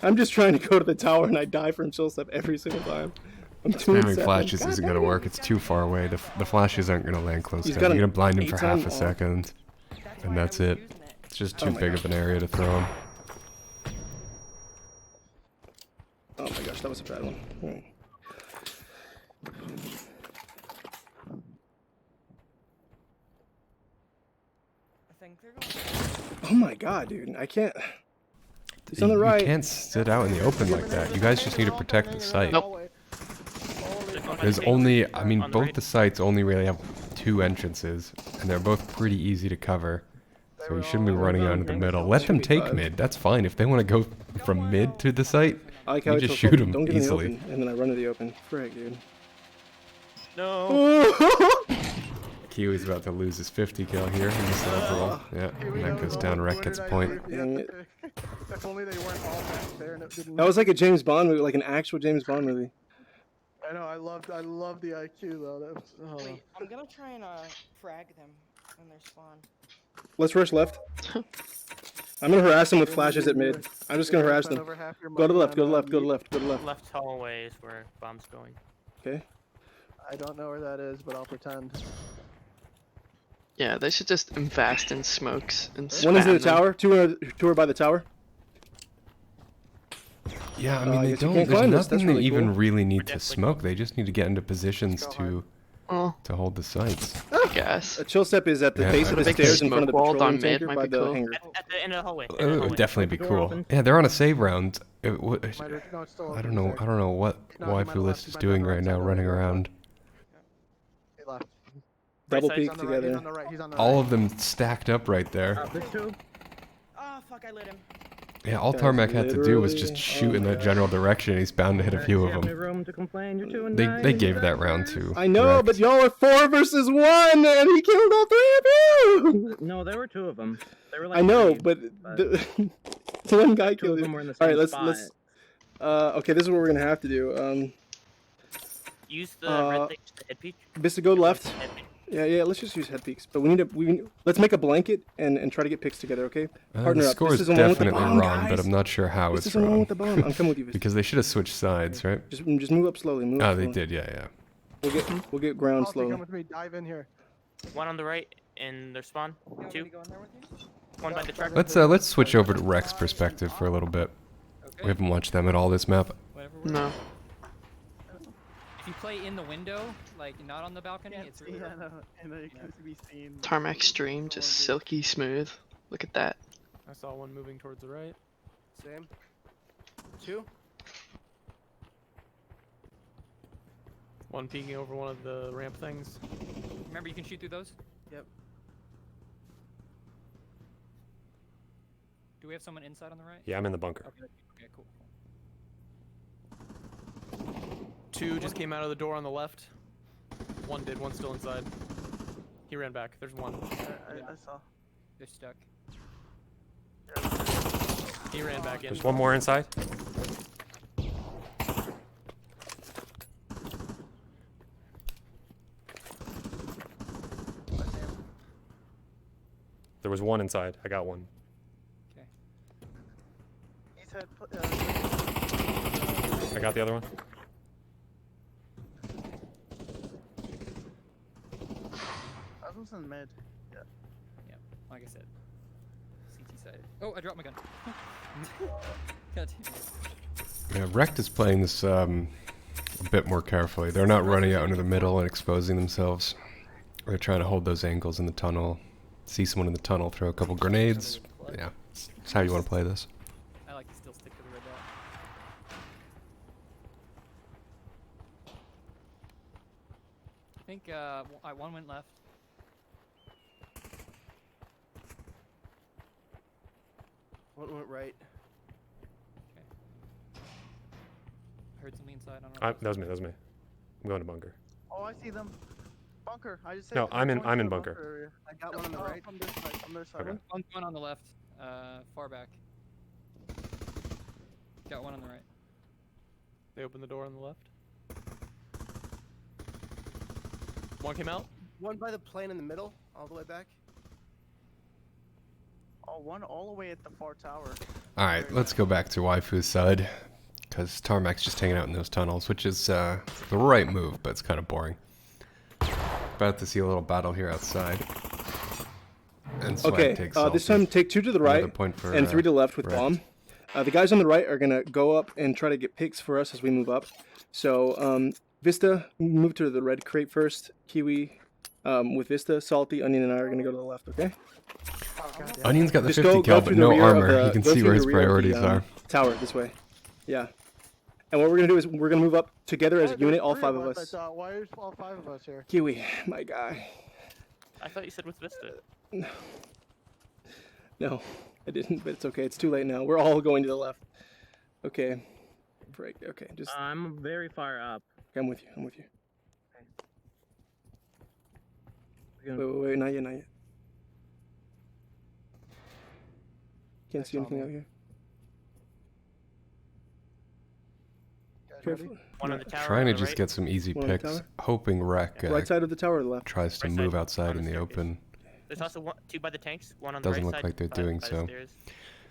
I'm just trying to go to the tower and I die from chill step every single time. I'm doing
Spamming
7.
flashes isn't gonna work. It's too far away. The flashes aren't gonna land close to
He's
him.
got
You're
an
gonna blind him for
8
half a
time
second, and that's it. It's just too
my
big
gosh.
of an area to throw him.
Oh my gosh, that was a bad one. Oh my god, dude. I can't. He's on the right.
You can't sit out in the open like that. You guys just need to protect the site.
Nope.
There's only, I mean, both the sites only really have 2 entrances, and they're both pretty easy to cover. So you shouldn't be running out into the middle. Let them take mid. That's fine. If they want to go from mid to the site,
I like how
you
he
just
told
shoot
me,
them
don't get in the
easily.
open, and then I run to the open. Frick, dude.
No.
Kiwi's about to lose his 50 kill here in this little brawl. Yeah, and that goes down. Rek gets a point.
Dang it.
If only they weren't all back there and it didn't.
That was like a James Bond movie, like an actual James Bond movie.
I know. I love the IQ though. That was,
Wait, I'm gonna try and frag them when they're spawn.
Let's rush left. I'm gonna harass him with flashes at mid. I'm just gonna harass them. Go to the left, go to the left, go to the left, go to the left.
Left hallway is where bomb's going.
Okay.
I don't know where that is, but I'll pretend.
Yeah, they should just invest in smokes and spam
One is in the
them.
tower, two are by the tower.
Yeah, I
I
mean, they
guess you
don't.
can't
There's
climb this,
nothing
that's
they
really
even
cool.
really need to smoke. They just need to get into positions to
Oh,
hold the sites.
I guess.
A chill step is at the
Yeah,
base
I
of the
think
stairs in front of the
smoke walled
petroleum
on mid
tanker
might
by
be
the
cool.
hangar.
At the end of the hallway.
It would definitely be cool. Yeah, they're on a save round. I don't know. I don't know what waifu list is doing right now, running around.
He left.
Double
He's
peek
on the right, he's
together.
on the right, he's on the
All
right.
of them stacked up right there.
There's 2.
Oh fuck, I lit him.
Yeah, all
Guys,
Tarmac had to do was
literally-
just shoot in that general direction. He's bound to hit a few of
You have no
them.
room to complain. You're 2 and
They
9.
gave that round to.
I know,
Rek.
but y'all are 4 versus 1, and he killed all 3 of you.
No, there were 2 of them. They were like
I know,
3,
but the one guy
2 of
killed
them
you.
were in the
All
same
right,
spot.
let's. Okay, this is what we're gonna have to do.
Use the
Uh,
red thing, the head peek.
Bista, go left.
Head peek.
Yeah, let's just use head peeks. But let's make a blanket and try to get picks together, okay? Partner
The
up.
score
This
is
the one with the
definitely
bomb,
wrong, but
guys.
I'm not sure how
This
it's
is the one
wrong.
with the bomb. I'm coming with you. Vista.
Because they should have switched sides, right?
Just move up slowly. Move
Oh,
up
they
slowly.
did, yeah.
We'll get ground
Halsey,
slowly.
come with me. Dive in here.
One on the right in their spawn.
You want me
2.
to go in there with you?
One by the truck.
Let's switch over to Rek's perspective for a little bit. We haven't watched them at all this map.
Whatever.
No.
If you play in the window, like not on the balcony, it's really
Yeah, I know you can be seen.
Tarmac stream, just silky smooth. Look at that.
I saw one moving towards the right.
Same. 2.
One peeking over one of the ramp things.
Remember, you can shoot through those.
Yep.
Do we have someone inside on the right?
Yeah, I'm in the bunker.
Okay, cool.
2 just came out of the door on the left. One did, one's still inside. He ran back. There's one.
I saw.
They're stuck.
He ran back in.
There's one more inside. There was one inside. I got one.
Okay.
He's had.
I got the other one.
I was in mid. Yeah.
Yeah, like I said. CT side. Oh, I dropped my gun. God damn it.
Yeah, REKT is playing this a bit more carefully. They're not running out into the middle and exposing themselves. They're trying to hold those angles in the tunnel. See someone in the tunnel, throw a couple grenades. Yeah, that's how you want to play this.
I like to still stick to the red dot. I think one went left.
One went right.
I heard something inside. I don't know.
That was me. That was me. I'm going to bunker.
Oh, I see them. Bunker. I just said.
No, I'm in
the
bunker.
area.
I got one on the right.
From this side. From this side.
Okay.
One on the left, far back. Got one on the right.
They opened the door on the left. One came out.
One by the plane in the middle, all the way back.
Oh, one all the way at the far tower.
All right, let's go back to Waifu's side, because Tarmac's just hanging out in those tunnels, which is the right move, but it's kind of boring. About to see a little battle here outside. And Swag
Okay,
takes
this
selfie.
time take 2 to the
Another
right
point for,
and 3 to the left with
REKT.
bomb. The guys on the right are gonna go up and try to get picks for us as we move up. So Vista, move to the red crate first. Kiwi with Vista, Salty, Onion, and I are gonna go to the left. Okay.
Onion's got the
Just
50 cal,
through
but
the
no
rear of
armor.
the-
He can
go
see
through
where
the
his
rear of
priorities
the,
are.
Tower this way. Yeah. And what we're gonna do is we're gonna move up together as a unit, all 5 of us.
Why are all 5 of us here?
Kiwi, my guy.
I thought you said with Vista.
No, I didn't, but it's okay. It's too late now. We're all going to the left. Okay. Break. Okay, just.
I'm very far up.
Okay, I'm with you. I'm with you. Wait, not yet, not yet. Can't see anything out here. Careful.
One on the tower.
Trying
on
to
the
just
right.
get some easy
One on the
picks,
tower?
hoping REKT
Right side of the tower or the left?
tries to
Right
move
side,
outside
on
in
the
the
staircase.
open.
There's also 2 by the tanks. One on the
Doesn't
right
look
side.
like they're
by-
doing
by
so.
The stairs.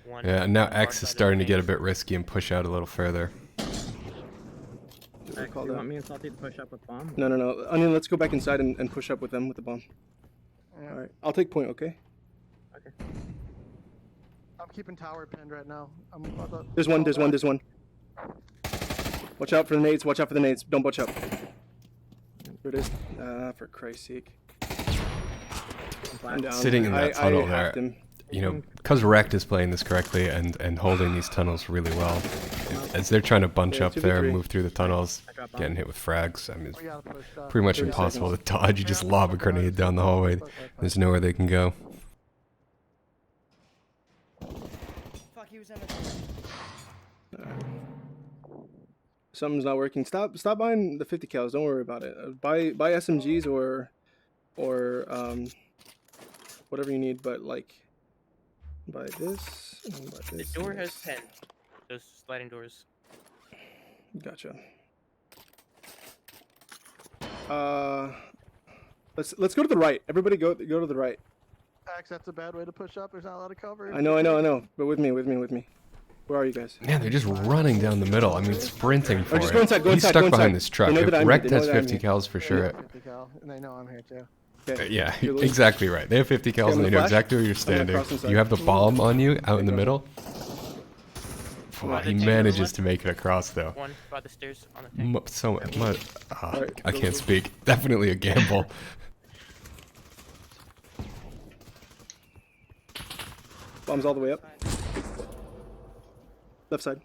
One
Yeah, and now
on the far
X is
side of the
starting to get a
tanks.
bit risky and push out a little further.
Just
Max,
call
you
that.
want me and Salty to push up with bomb?
No, no, no. Onion, let's go back inside and push up with them with the bomb. All right, I'll take point. Okay.
I'm keeping tower pinned right now.
There's one. There's one. There's one. Watch out for the nades. Watch out for the nades. Don't butch up. There it is. For Christ's sake. I'm down.
Sitting in that tunnel
I
there,
hacked him.
you know, because REKT is playing this correctly and holding these tunnels really well. As they're trying to bunch
Yeah,
up there,
2v3.
move through the tunnels, getting hit with frags. I mean, it's
We gotta push up.
pretty much
30
impossible
seconds.
to dodge. You just lob a grenade down the hallway. There's nowhere they can go.
Fuck, he was in the.
Something's not working. Stop buying the 50 cals. Don't worry about it. Buy SMGs or whatever you need. But like, buy this. And buy
The
this.
door
and
has
this.
10. Those sliding doors.
Gotcha. Let's go to the right. Everybody go to the right.
Axe, that's a bad way to push up. There's not a lot of cover.
I know. But with me. Where are you guys?
Man, they're just running down the middle. I mean, sprinting for
just
it.
go inside, go
He's
inside,
stuck
go
behind
inside.
this truck.
They know
If
that I'm here,
REKT
they know
has
that I'm
50
here.
cals for sure.
50 cal, and they know I'm here too.
Okay.
Yeah,
You're loose.
exactly right. They have 50 cals
I'm
and they
gonna
know
flash.
exactly where you're
I'm gonna
standing.
cross inside.
You have the bomb on you out in the
go.
middle. Oh, he manages to make it across though.
One by the stairs on the tank.
So much.
Alright,
I
go,
can't
go.
speak. Definitely a gamble.
Bombs all the way up. Left side.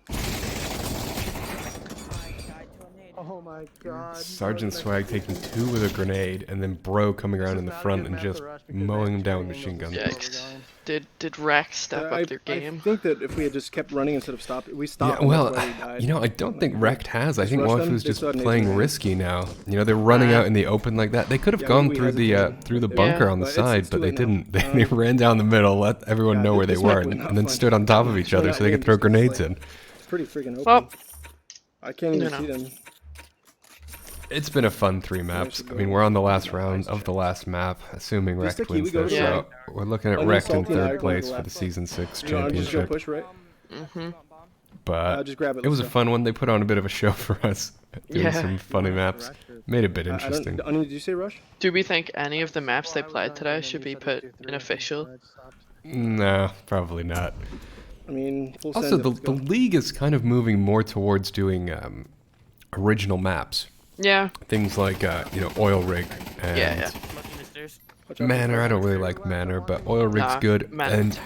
Oh my god.
Sergeant Swag taking 2 with a grenade, and then Bro coming around in the front and just mowing him down with machine guns.
Yikes. Did REKT step up their
I
game?
think that if we had just kept running instead of stopping, we stopped.
Yeah, well,
and that's why we died.
you know, I don't think REKT has. I think
Rush them,
Waifu's
they
just
still had an
playing
18.
risky now. You know, they're running out in the open like that. They could have
Yeah,
gone
we
through the
hesitated.
bunker
Yeah,
on the
but it's
side,
too
but they
late now.
didn't. They ran down the middle, let everyone
Yeah,
know where they
this
were,
map was
and
not
then
fun.
stood on top of each
Well,
other
that
so they could
game
throw
just 'cause,
grenades
like,
in.
It's pretty freaking open.
Well,
I can't even
you
see
know.
them.
It's been a fun 3 maps. I mean, we're on the last round of the last map, assuming
Just a
REKT
key, we
wins
go
this.
to
the
So
right.
we're looking at
Onion,
REKT in
salty, and I
3rd
go to
place
the
for the
left.
Season 6
You want to just go
championship.
push right?
Mm-hmm.
But
Just grab it.
it was a
let's go.
fun one. They put on a bit of a show for us, doing
Yeah.
some funny maps. Made it a bit
I don't.
interesting.
Onion, did you say rush?
Do we think any of the maps they played today should be put in official?
No, probably not.
I mean, full
Also,
send it,
the
let's go.
league is kind of moving more towards doing original maps.
Yeah.
Things like, you know, Oil Rig and
Yeah.
Smoking the stairs.
Watch out.
Manor. I don't really like Manor, but Oil Rig's
Nah,
good.
Manor.
And,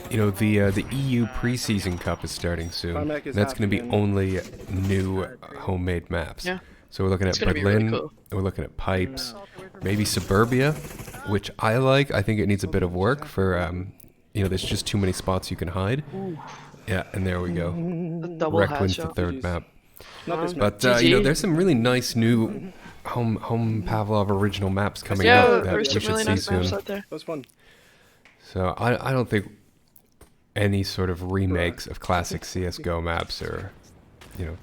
you know, the EU preseason cup is starting soon.
Tarmac is
That's
half
going to be
again.
only new homemade maps.
Yeah.
So we're looking
It's
at
gonna be really
Berlin,
cool.
we're looking at Pipes, maybe Suburbia, which I like. I think it needs a bit of work for, you know, there's just too many spots you can hide. Yeah, and there we go.
The double
REKT wins the
headshot.
3rd map.
Not this map.
But, you know,
GG.
there's some really nice new home Pavlov original maps coming
Yeah,
out that
there's
we
some
should
really
see
nice
soon.
maps out there.
That was fun.
So I don't think any sort of remakes of classic CS:GO maps or, you know,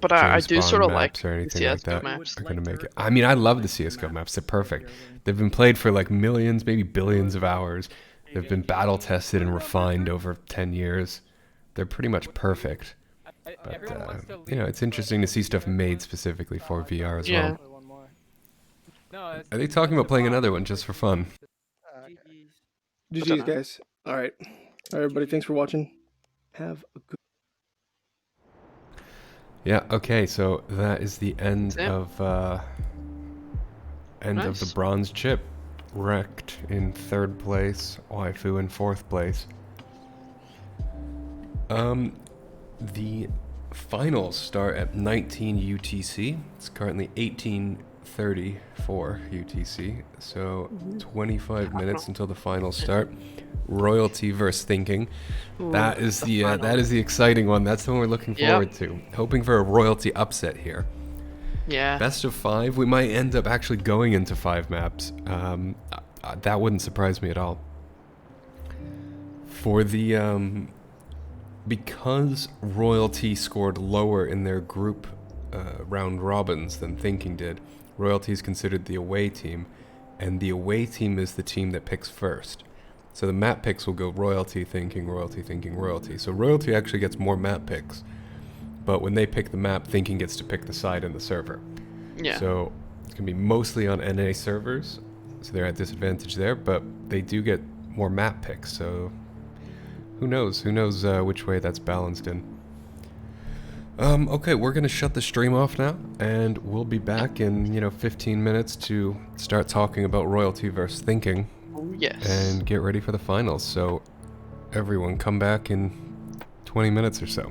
But I
James
do
Bond
sort of like
maps or
the
anything like
CS:GO
that
maps.
are gonna make it. I mean, I love the CS:GO maps. They're perfect. They've been played for like millions, maybe billions of hours. They've been battle tested and refined over 10 years. They're pretty much perfect. But you know, it's interesting to see stuff made specifically for VR as
Yeah.
well.
No,
Are they talking about playing another one just for fun?
GG's, guys. All right. All right, everybody. Thanks for watching. Have a good.
Yeah. Okay. So that is the end
That's it.
of the
Nice.
bronze chip. REKT in 3rd place, Waifu in 4th place. The finals start at 19 UTC. It's currently 18:34 UTC, so 25 minutes until the finals start. Royalty versus Thinking. That is the exciting one. That's the one we're looking
Yep.
forward to. Hoping for a Royalty upset here.
Yeah.
Best of 5. We might end up actually going into 5 maps. That wouldn't surprise me at all. For the because Royalty scored lower in their group round robins than Thinking did, Royalty is considered the away team, and the away team is the team that picks first. So the map picks will go Royalty, Thinking, Royalty, Thinking, Royalty. So Royalty actually gets more map picks, but when they pick the map, Thinking gets to pick the side in the server.
Yeah.
So it's going to be mostly on NA servers, so they're at disadvantage there, but they do get more map picks, so who knows? Who knows which way that's balanced in. Okay, we're going to shut the stream off now, and we'll be back in, 15 minutes to start talking about Royalty versus Thinking.
Yes.
And get ready for the finals. So everyone come back in 20 minutes or so.